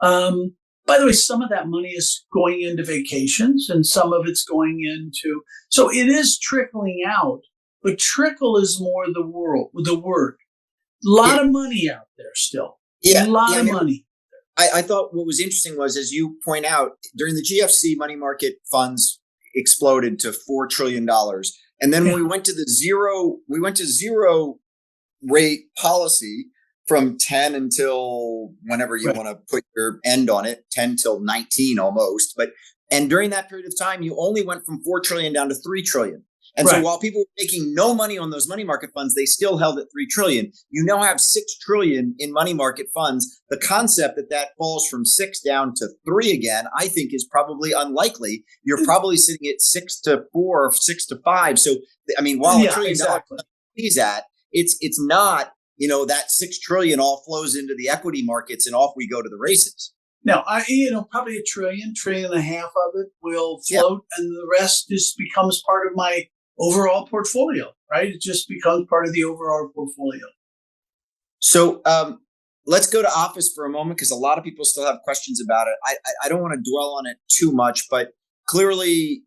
By the way, some of that money is going into vacations and some of it's going into, so it is trickling out, but trickle is more the word. A lot of money out there still. Yeah, a lot of money. I thought what was interesting was, as you point out, during the GFC, money market funds exploded to $4 trillion. And then when we went to zero rate policy from 10 until whenever you want to put your end on it, 10 till 19 almost. And during that period of time, you only went from 4 trillion down to 3 trillion. And so while people were making no money on those money market funds, they still held at 3 trillion. You now have 6 trillion in money market funds. The concept that falls from 6 down to 3 again, I think is probably unlikely. You're probably sitting at 6 to 4 or 6 to 5. So, I mean, while $1 trillion he's at, it's not, that 6 trillion all flows into the equity markets and off we go to the races. Now, probably $1 trillion and a half of it will float, and the rest just becomes part of my overall portfolio, right? It just becomes part of the overall portfolio. So let's go to office for a moment, because a lot of people still have questions about it. I don't want to dwell on it too much, but clearly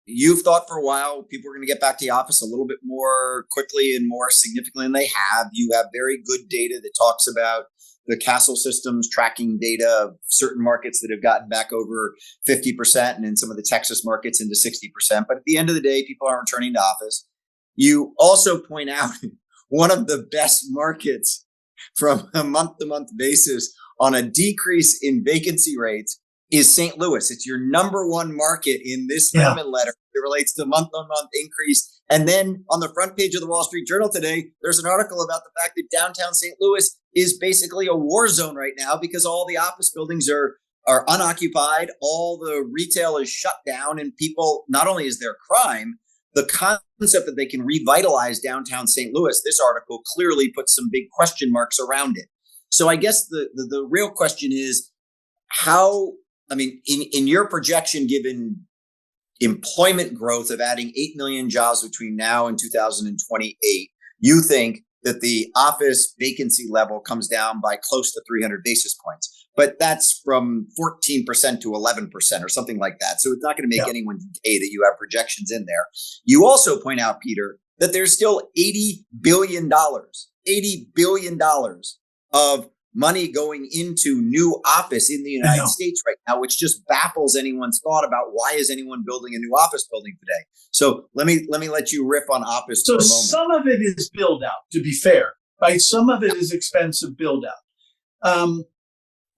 you've thought for a while people are going to get back to the office a little bit more quickly and more significantly than they have. You have very good data that talks about the Castle systems tracking data of certain markets that have gotten back over 50%, and in some of the Texas markets into 60%. But at the end of the day, people aren't returning to office. You also point out one of the best markets from a month-to-month basis on a decrease in vacancy rates is St. Louis. It's your number one market in this Linneman letter. It relates to month-on-month increase. And then on the front page of the Wall Street Journal today, there's an article about the fact that downtown St. Louis is basically a war zone right now because all the office buildings are are unoccupied. All the retail is shut down, and people, not only is there crime, the concept that they can revitalize downtown St. Louis, this article clearly puts some big question marks around it. So I guess the real question is how, I mean, in your projection, given employment growth of adding 8 million jobs between now and 2028, you think that the office vacancy level comes down by close to 300 basis points. But that's from 14% to 11% or something like that. So it's not going to make anyone day that you have projections in there. You also point out, Peter, that there's still $80 billion of money going into new office in the United States right now, which just baffles anyone's thought about why is anyone building a new office building today. So let me let you riff on office for a moment. Some of it is build out, to be fair, right? Some of it is expensive build out.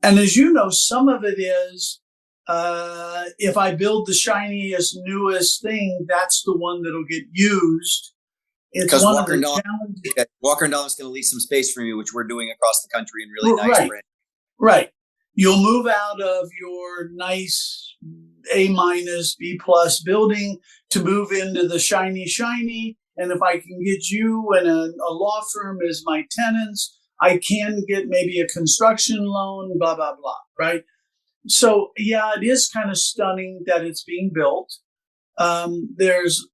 And as you know, some of it is, if I build the shiniest, newest thing, that's the one that'll get used. Because Walker Dunlop's going to lease some space from you, which we're doing across the country in really nice brand. Right. You'll move out of your nice A-, B+ building to move into the shiny. And if I can get you and a law firm as my tenants, I can get maybe a construction loan, blah, blah, blah, right? So, yeah, it is kind of stunning that it's being built. There's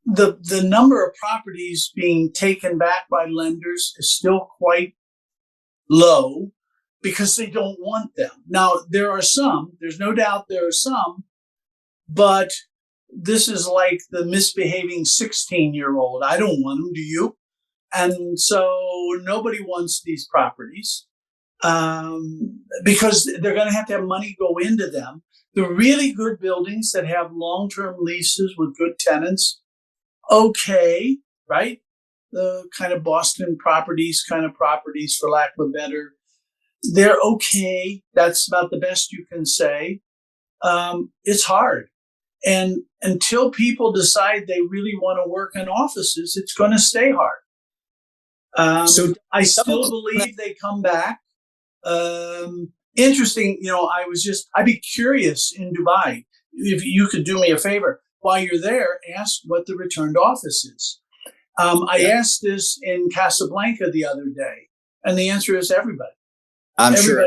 the number of properties being taken back by lenders is still quite low because they don't want them. Now, there are some, there's no doubt there are some, but this is like the misbehaving 16-year-old. I don't want them, do you? And so nobody wants these properties because they're going to have money go into them. The really good buildings that have long-term leases with good tenants, okay, right? The kind of Boston properties, for lack of a better, they're okay. That's about the best you can say. It's hard. And until people decide they really want to work in offices, it's going to stay hard. So I still believe they come back. Interesting, I'd be curious in Dubai, if you could do me a favor. While you're there, ask what the return to office is. I asked this in Casablanca the other day, and the answer is everybody. I'm sure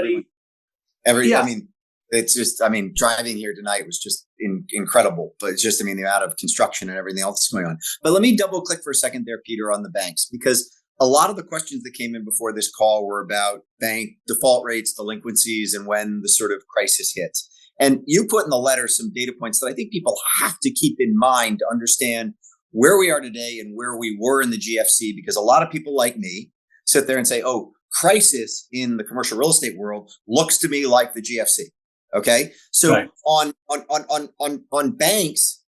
everyone. I mean, it's just, driving here tonight was just incredible, but it's just, the amount of construction and everything else that's going on. But let me double click for a second there, Peter, on the banks, because a lot of the questions that came in before this call were about bank default rates, delinquencies, and when the sort of crisis hits. And you put in the letter some data points that I think people have to keep in mind to understand where we are today and where we were in the GFC, because a lot of people like me sit there and say, oh, crisis in the commercial real estate world looks to me like the GFC. Okay. So right. on banks,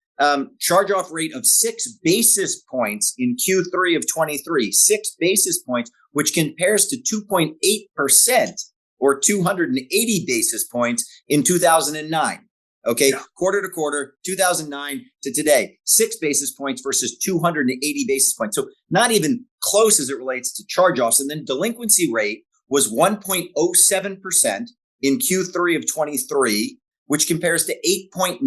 charge-off rate of 6 basis points in Q3 of 23, 6 basis points, which compares to 2.8% or 280 basis points in 2009. Okay. Yeah. Quarter to quarter, 2009 to today, 6 basis points versus 280 basis points. So not even close as it relates to charge-offs. And then delinquency rate was 1.07% in Q3 of 23, which compares to 8.9%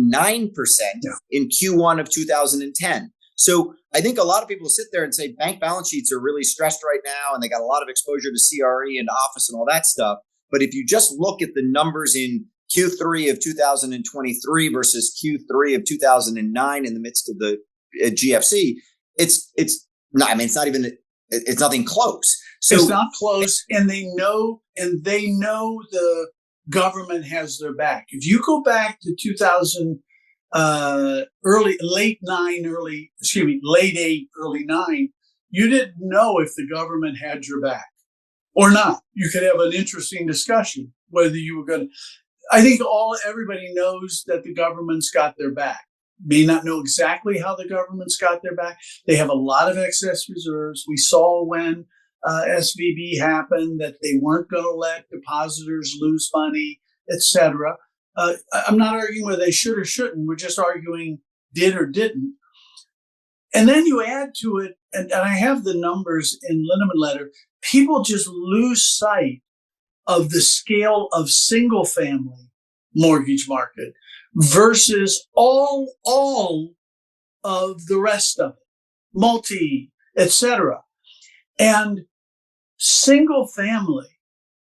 in Q1 of 2010. So I think a lot of people sit there and say bank balance sheets are really stressed right now, and they got a lot of exposure to CRE and office and all that stuff. But if you just look at the numbers in Q3 of 2023 versus Q3 of 2009 in the midst of the GFC, it's nothing close. So it's not close, and they know the government has their back. If you go back to late 8, early 9, you didn't know if the government had your back or not. You could have an interesting discussion whether you were going to. I think everybody knows that the government's got their back. May not know exactly how the government's got their back. They have a lot of excess reserves. We saw when SVB happened that they weren't going to let depositors lose money, etc. I'm not arguing whether they should or shouldn't. We're just arguing did or didn't. And then you add to it, and I have the numbers in Linneman Letter, people just lose sight of the scale of single family mortgage market versus all of the rest of it, multi, etc. And single family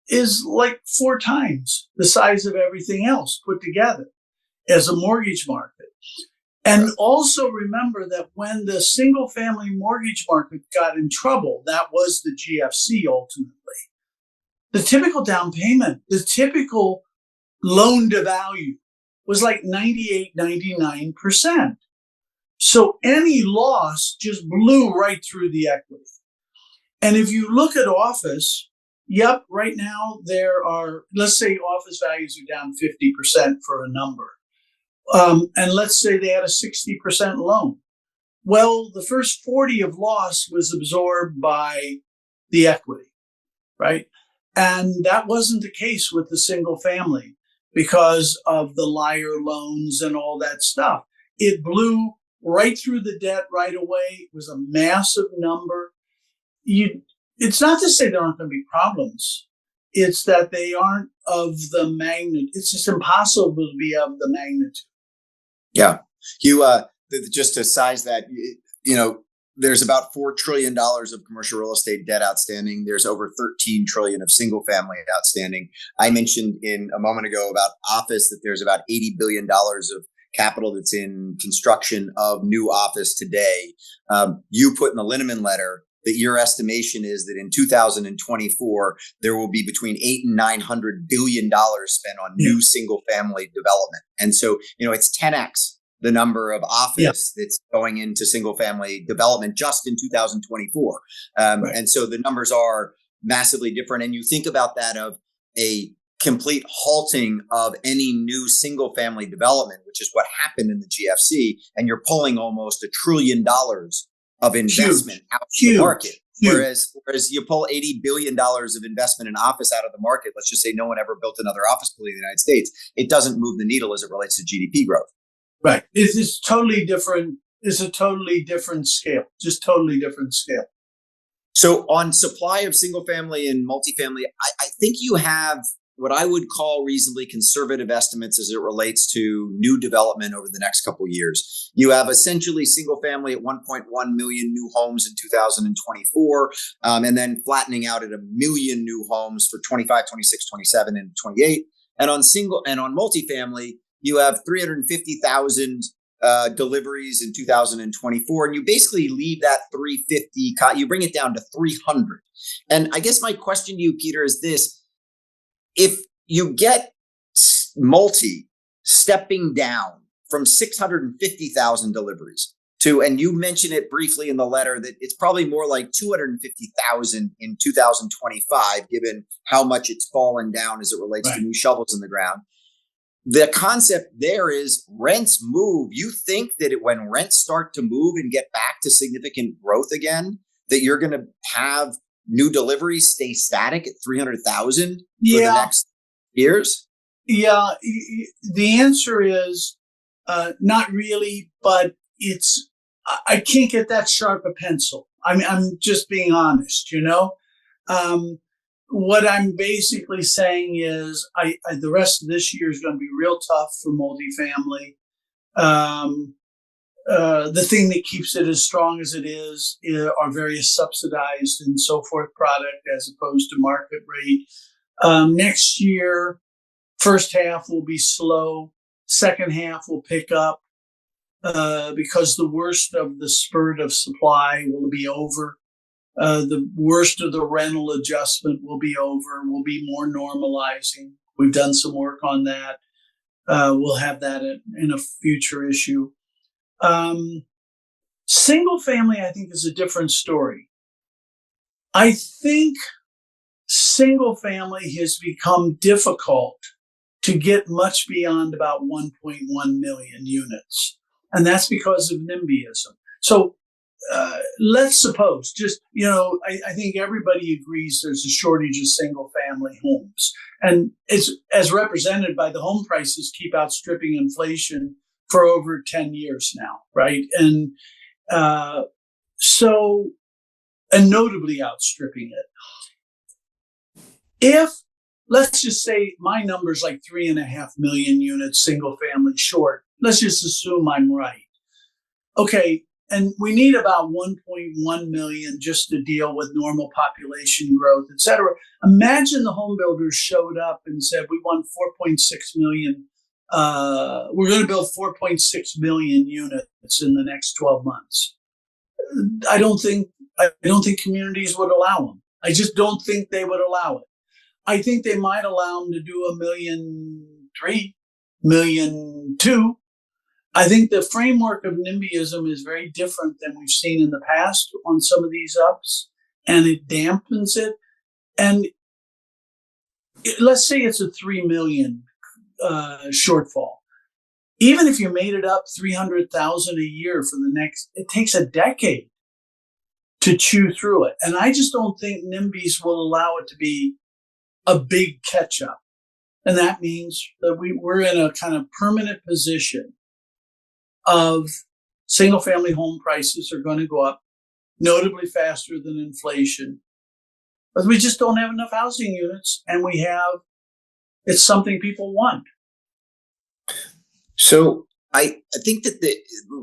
is like 4 times the size of everything else put together as a mortgage market. And also remember that when the single family mortgage market got in trouble, that was the GFC ultimately. The typical down payment, the typical loan to value was like 98, 99%. So any loss just blew right through the equity. And if you look at office, yep, right now there are, let's say office values are down 50% for a number. And let's say they had a 60% loan. Well, the first 40 of loss was absorbed by the equity, right? And that wasn't the case with the single family because of the liar loans and all that stuff. It blew right through the debt right away. It was a massive number. It's not to say there aren't going to be problems. It's that they aren't of the magnitude. It's just impossible to be of the magnitude. Yeah. You, just to size that, there's about $4 trillion of commercial real estate debt outstanding. There's over 13 trillion of single family outstanding. I mentioned a moment ago about office that there's about $80 billion of capital that's in construction of new office today. You put in the Linneman letter that your estimation is that in 2024, there will be between $800 and $900 billion spent on new single family development. And so, it's 10x the number of office that's going into single family development just in 2024. And so the numbers are massively different. And you think about that of a complete halting of any new single family development, which is what happened in the GFC. And you're pulling almost $1 trillion of investment out of the market. Whereas you pull $80 billion of investment in office out of the market, let's just say no one ever built another office building in the United States, it doesn't move the needle as it relates to GDP growth. Right. It's totally different. It's a totally different scale, just totally different scale. So on supply of single family and multifamily, I think you have what I would call reasonably conservative estimates as it relates to new development over the next couple of years. You have essentially single family at 1.1 million new homes in 2024, and then flattening out at 1 million new homes for 25, 26, 27, and 28. And on multifamily, you have 350,000 deliveries in 2024, and you basically leave that 350, you bring it down to 300. And I guess my question to you, Peter, is this. If you get multi stepping down from 650,000 deliveries to, and you mentioned it briefly in the letter, that it's probably more like 250,000 in 2025, given how much it's fallen down as it relates to new shovels in the ground. The concept there is rents move. You think that when rents start to move and get back to significant growth again, that you're going to have new deliveries stay static at 300,000 for the next years? Yeah, the answer is not really, but I can't get that sharp a pencil. I'm just being honest, What I'm basically saying is the rest of this year is going to be real tough for multifamily. The thing that keeps it as strong as it is are various subsidized and so forth product as opposed to market rate. Next year, first half will be slow. Second half will pick up because the worst of the spurt of supply will be over. The worst of the rental adjustment will be over. We'll be more normalizing. We've done some work on that. We'll have that in a future issue. Single family, I think, is a different story. I think single family has become difficult to get much beyond about 1.1 million units. And that's because of NIMBYism. So let's suppose I think everybody agrees there's a shortage of single family homes. And it's as represented by the home prices keep outstripping inflation for over 10 years now, right? And and notably outstripping it. If, let's just say my number's like 3.5 million units, single family short. Let's just assume I'm right. Okay. And we need about 1.1 million just to deal with normal population growth, et cetera. Imagine the home builders showed up and said, we want 4.6 million. We're going to build 4.6 million units in the next 12 months. I don't think communities would allow them. I just don't think they would allow it. I think they might allow them to do 1.3 million, 1.2 million. I think the framework of NIMBYism is very different than we've seen in the past on some of these ups, and it dampens it. And let's say it's a 3 million shortfall. Even if you made it up 300,000 a year for the next, it takes a decade to chew through it. And I just don't think NIMBYs will allow it to be a big catch up. And that means that we're in a kind of permanent position of single family home prices are going to go up notably faster than inflation. But we just don't have enough housing units, and it's something people want. So I think that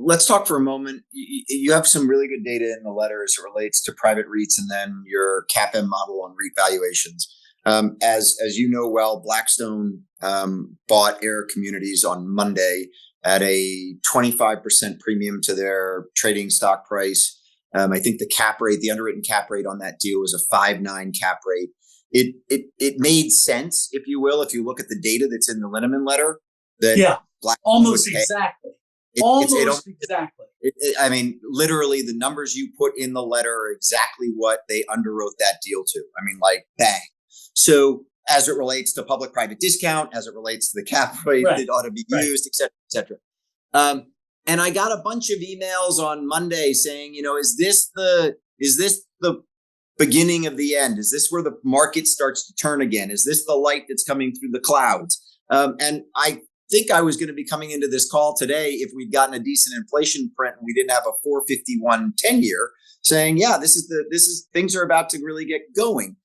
let's talk for a moment. You have some really good data in the letter as it relates to private REITs and then your CAPM model on REIT valuations. As you know well, Blackstone bought Air Communities on Monday at a 25% premium to their trading stock price. I think the underwritten cap rate on that deal was a 5.9 cap rate. It made sense, if you will, if you look at the data that's in the Linneman letter. Almost exactly. Exactly. I mean, literally, the numbers you put in the letter are exactly what they underwrote that deal to. I mean, like, bang. So as it relates to public-private discount, as it relates to the cap rate that ought to be used, et cetera, et cetera. And I got a bunch of emails on Monday saying, is this the beginning of the end? Is this where the market starts to turn again? Is this the light that's coming through the clouds? And I think I was going to be coming into this call today if we'd gotten a decent inflation print and we didn't have a 4.51 10-year saying, things are about to really get going.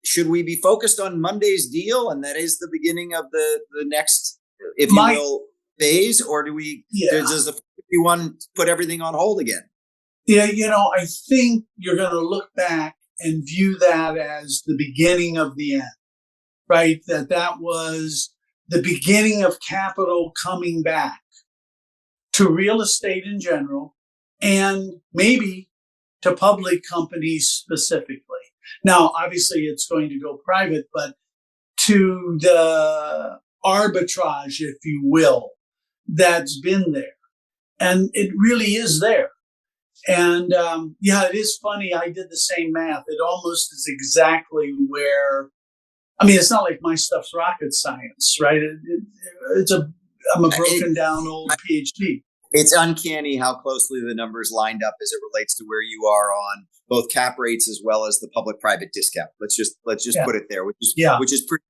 Should we be focused on Monday's deal and that is the beginning of the next, if you will, phase, or does the 4.51 put everything on hold again? Yeah, I think you're going to look back and view that as the beginning of the end, right? That was the beginning of capital coming back to real estate in general and maybe to public companies specifically. Now, obviously, it's going to go private, but to the arbitrage, if you will, that's been there. And it really is there. And it is funny. I did the same math. It almost is exactly where, it's not like my stuff's rocket science, right? I'm a broken down old PhD. It's uncanny how closely the numbers lined up as it relates to where you are on both cap rates as well as the public-private discount. Let's just put it there, which is pretty.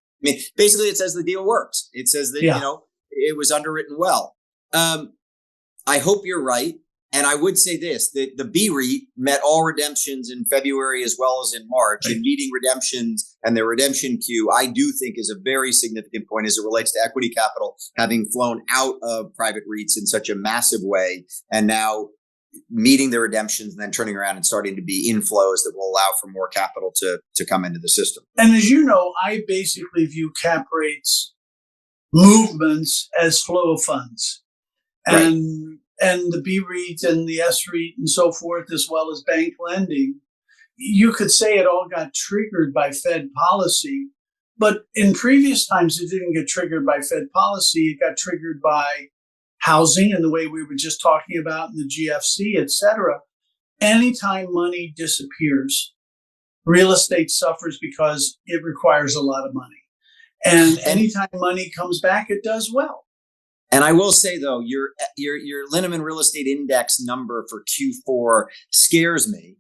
Basically, it says the deal works. It says that it was underwritten well. I hope you're right, and I would say this: that the B REIT met all redemptions in February as well as in March, and meeting redemptions and their redemption queue, I do think is a very significant point as it relates to equity capital having flown out of private REITs in such a massive way, and now meeting the redemptions and then turning around and starting to be inflows that will allow for more capital to come into the system. And as you know, I basically view cap rates movements as flow of funds. And the B REIT and the S REIT and so forth, as well as bank lending, you could say it all got triggered by Fed policy. But in previous times, it didn't get triggered by Fed policy. It got triggered by housing and the way we were just talking about in the GFC, et cetera. Anytime money disappears, real estate suffers because it requires a lot of money. And anytime money comes back, it does well. And I will say, though, your Linneman Real Estate Index number for Q4 scares me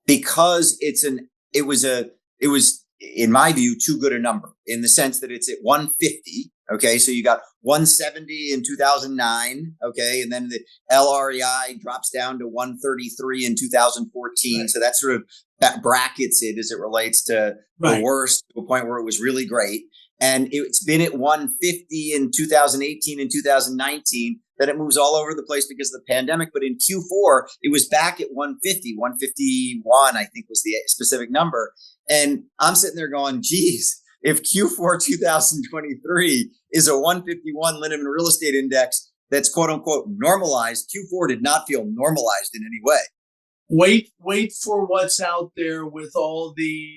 because it was in my view too good a number in the sense that it's at 150. Okay, so you got 170 in 2009. Okay, and then the LREI drops down to 133 in 2014. Right. So that sort of that brackets it as it relates to the worst to a point where it was really great. And it's been at 150 in 2018 and 2019. Then it moves all over the place because of the pandemic. But in Q4, it was back at 150, 151, I think was the specific number. And I'm sitting there going, geez, if Q4 2023 is a 151 Linneman Real Estate Index that's quote unquote normalized, Q4 did not feel normalized in any way. Wait for what's out there with all the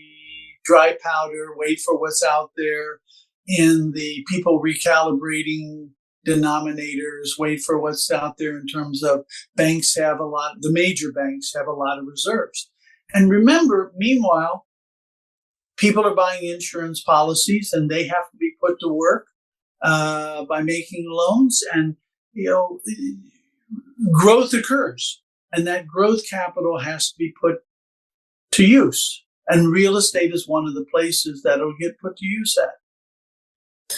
dry powder. Wait for what's out there in the people recalibrating denominators. Wait for what's out there in terms of the major banks have a lot of reserves. And remember, meanwhile, people are buying insurance policies and they have to be put to work by making loans, and growth occurs, and that growth capital has to be put to use. And real estate is one of the places that will get put to use at.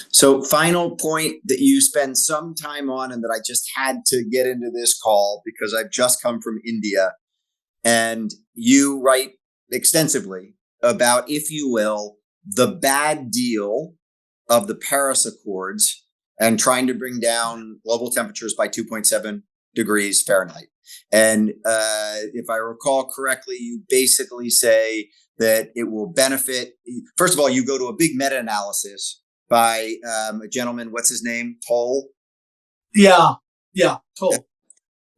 So final point that you spend some time on, and that I just had to get into this call because I've just come from India, and you write extensively about, if you will, the bad deal of the Paris Accords and trying to bring down global temperatures by 2.7 degrees Fahrenheit. And if I recall correctly, you basically say that it will benefit. First of all, you go to a big meta-analysis by a gentleman, what's his name? Toll? Yeah, Toll.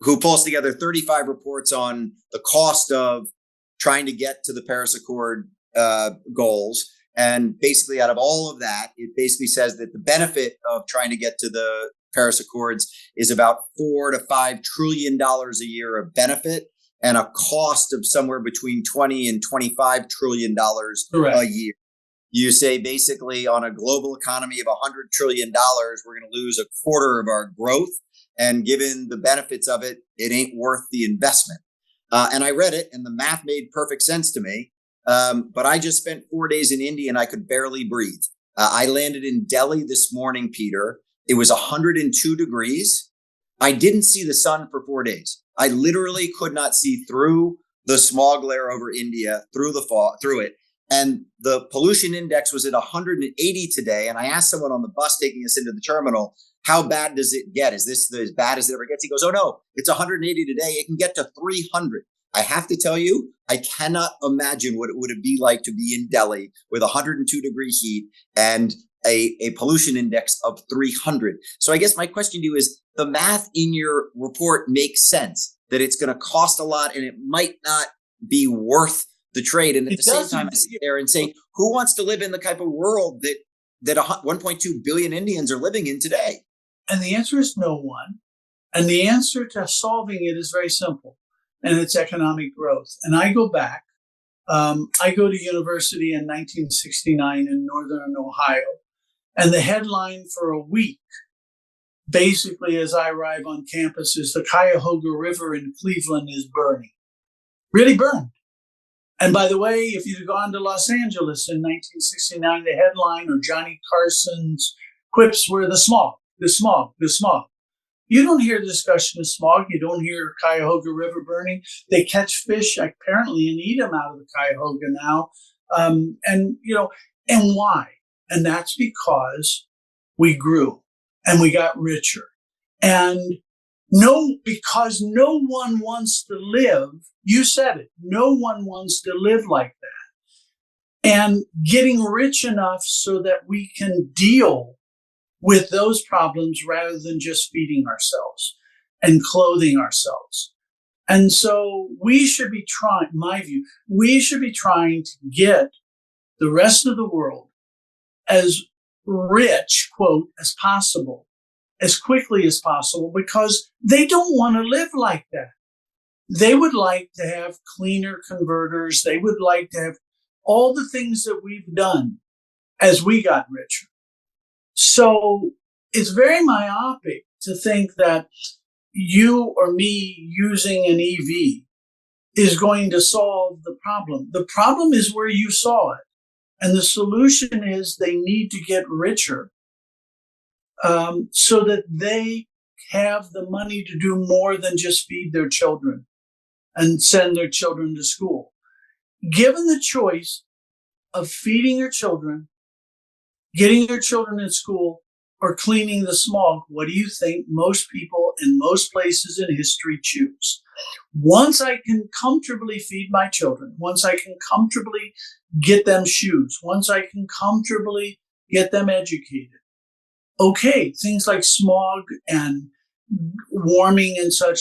Who pulls together 35 reports on the cost of trying to get to the Paris Accord goals. And basically out of all of that, it basically says that the benefit of trying to get to the Paris Accords is about $4 to $5 trillion a year of benefit, and a cost of somewhere between 20 and $25 trillion a year. You say basically on a global economy of $100 trillion, we're going to lose a quarter of our growth. And given the benefits of it, it ain't worth the investment. And I read it and the math made perfect sense to me. But I just spent 4 days in India and I could barely breathe. I landed in Delhi this morning, Peter. It was 102 degrees. I didn't see the sun for 4 days. I literally could not see through the smog layer over India, through the fog, through it. And the pollution index was at 180 today. And I asked someone on the bus taking us into the terminal, how bad does it get? Is this as bad as it ever gets? He goes, oh no, it's 180 today. It can get to 300. I have to tell you, I cannot imagine what it would be like to be in Delhi with 102 degree heat and a pollution index of 300. So I guess my question to you is, the math in your report makes sense that it's going to cost a lot and it might not be worth the trade. And at the same time, I sit there and say, who wants to live in the type of world that 1.2 billion Indians are living in today? And the answer is no one. And the answer to solving it is very simple, and it's economic growth. And I go back. I go to university in 1969 in Northern Ohio. And the headline for a week, basically as I arrive on campus, is the Cuyahoga River in Cleveland is burning. Really burned. And by the way, if you'd gone to Los Angeles in 1969, the headline or Johnny Carson's quips were the smog. You don't hear the smog. You don't hear Cuyahoga River burning. They catch fish apparently and eat them out of the Cuyahoga now. And why? And that's because we grew and we got richer. And because no one wants to live, you said it, no one wants to live like that. And getting rich enough so that we can deal with those problems rather than just feeding ourselves and clothing ourselves. And so we should be trying, my view, we should be trying to get the rest of the world as rich, quote, as possible, as quickly as possible, because they don't want to live like that. They would like to have cleaner converters. They would like to have all the things that we've done as we got richer. So it's very myopic to think that you or me using an EV is going to solve the problem. The problem is where you saw it. And the solution is they need to get richer so that they have the money to do more than just feed their children and send their children to school. Given the choice of feeding your children, getting your children in school, or cleaning the smog, what do you think most people in most places in history choose? Once I can comfortably feed my children, once I can comfortably get them shoes, once I can comfortably get them educated, okay, things like smog and warming and such,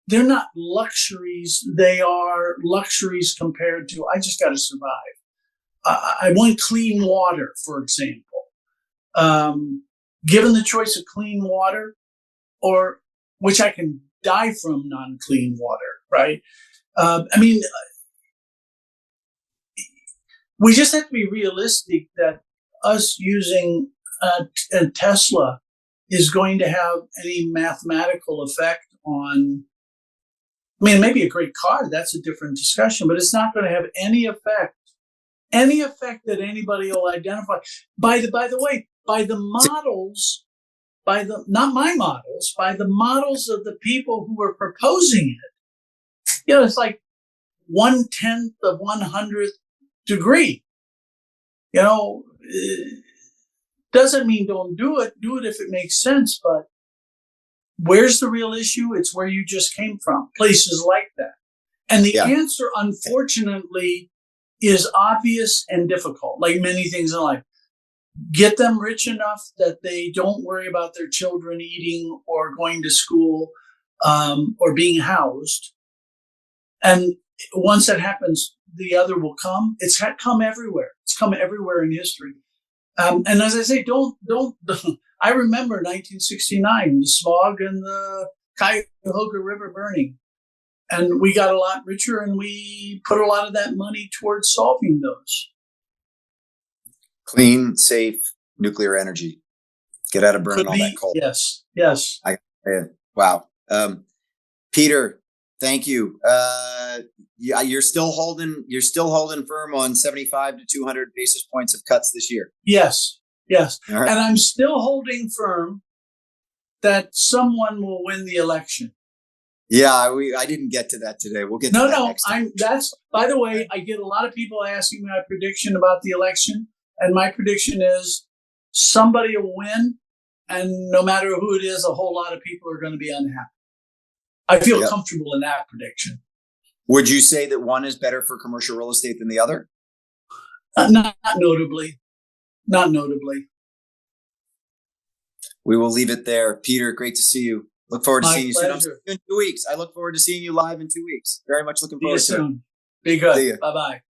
they're not luxuries. They are luxuries compared to, I just got to survive. I want clean water, for example. Given the choice of clean water, or which I can die from non-clean water, right? We just have to be realistic that us using a Tesla is going to have any mathematical effect on, maybe a great car, that's a different discussion, but it's not going to have any effect that anybody will identify. By the way, by the models, not my models, by the models of the people who are proposing it, it's like 1/10 of 100th degree. Doesn't mean don't do it. Do it if it makes sense. But where's the real issue? It's where you just came from, places like that. And the answer, unfortunately, is obvious and difficult, like many things in life. Get them rich enough that they don't worry about their children eating or going to school or being housed. And once that happens, the other will come. It's come everywhere. It's come everywhere in history. And as I say, don't. I remember 1969, the smog and the Cuyahoga River burning. And we got a lot richer, and we put a lot of that money towards solving those. Clean, safe nuclear energy. Get out of burning all that coal. Yes. Wow. Peter, thank you. You're still holding firm on 75 to 200 basis points of cuts this year. Yes. All right. And I'm still holding firm that someone will win the election. Yeah, I didn't get to that today. We'll get to that next time. By the way, I get a lot of people asking me my prediction about the election, and my prediction is somebody will win, and no matter who it is, a whole lot of people are going to be unhappy. I feel comfortable in that prediction. Would you say that one is better for commercial real estate than the other? Not notably. Not notably. We will leave it there. Peter, great to see you. Look forward to seeing you soon. In 2 weeks. I look forward to seeing you live in 2 weeks. Very much looking forward to it. See you soon. Be good. Bye-bye.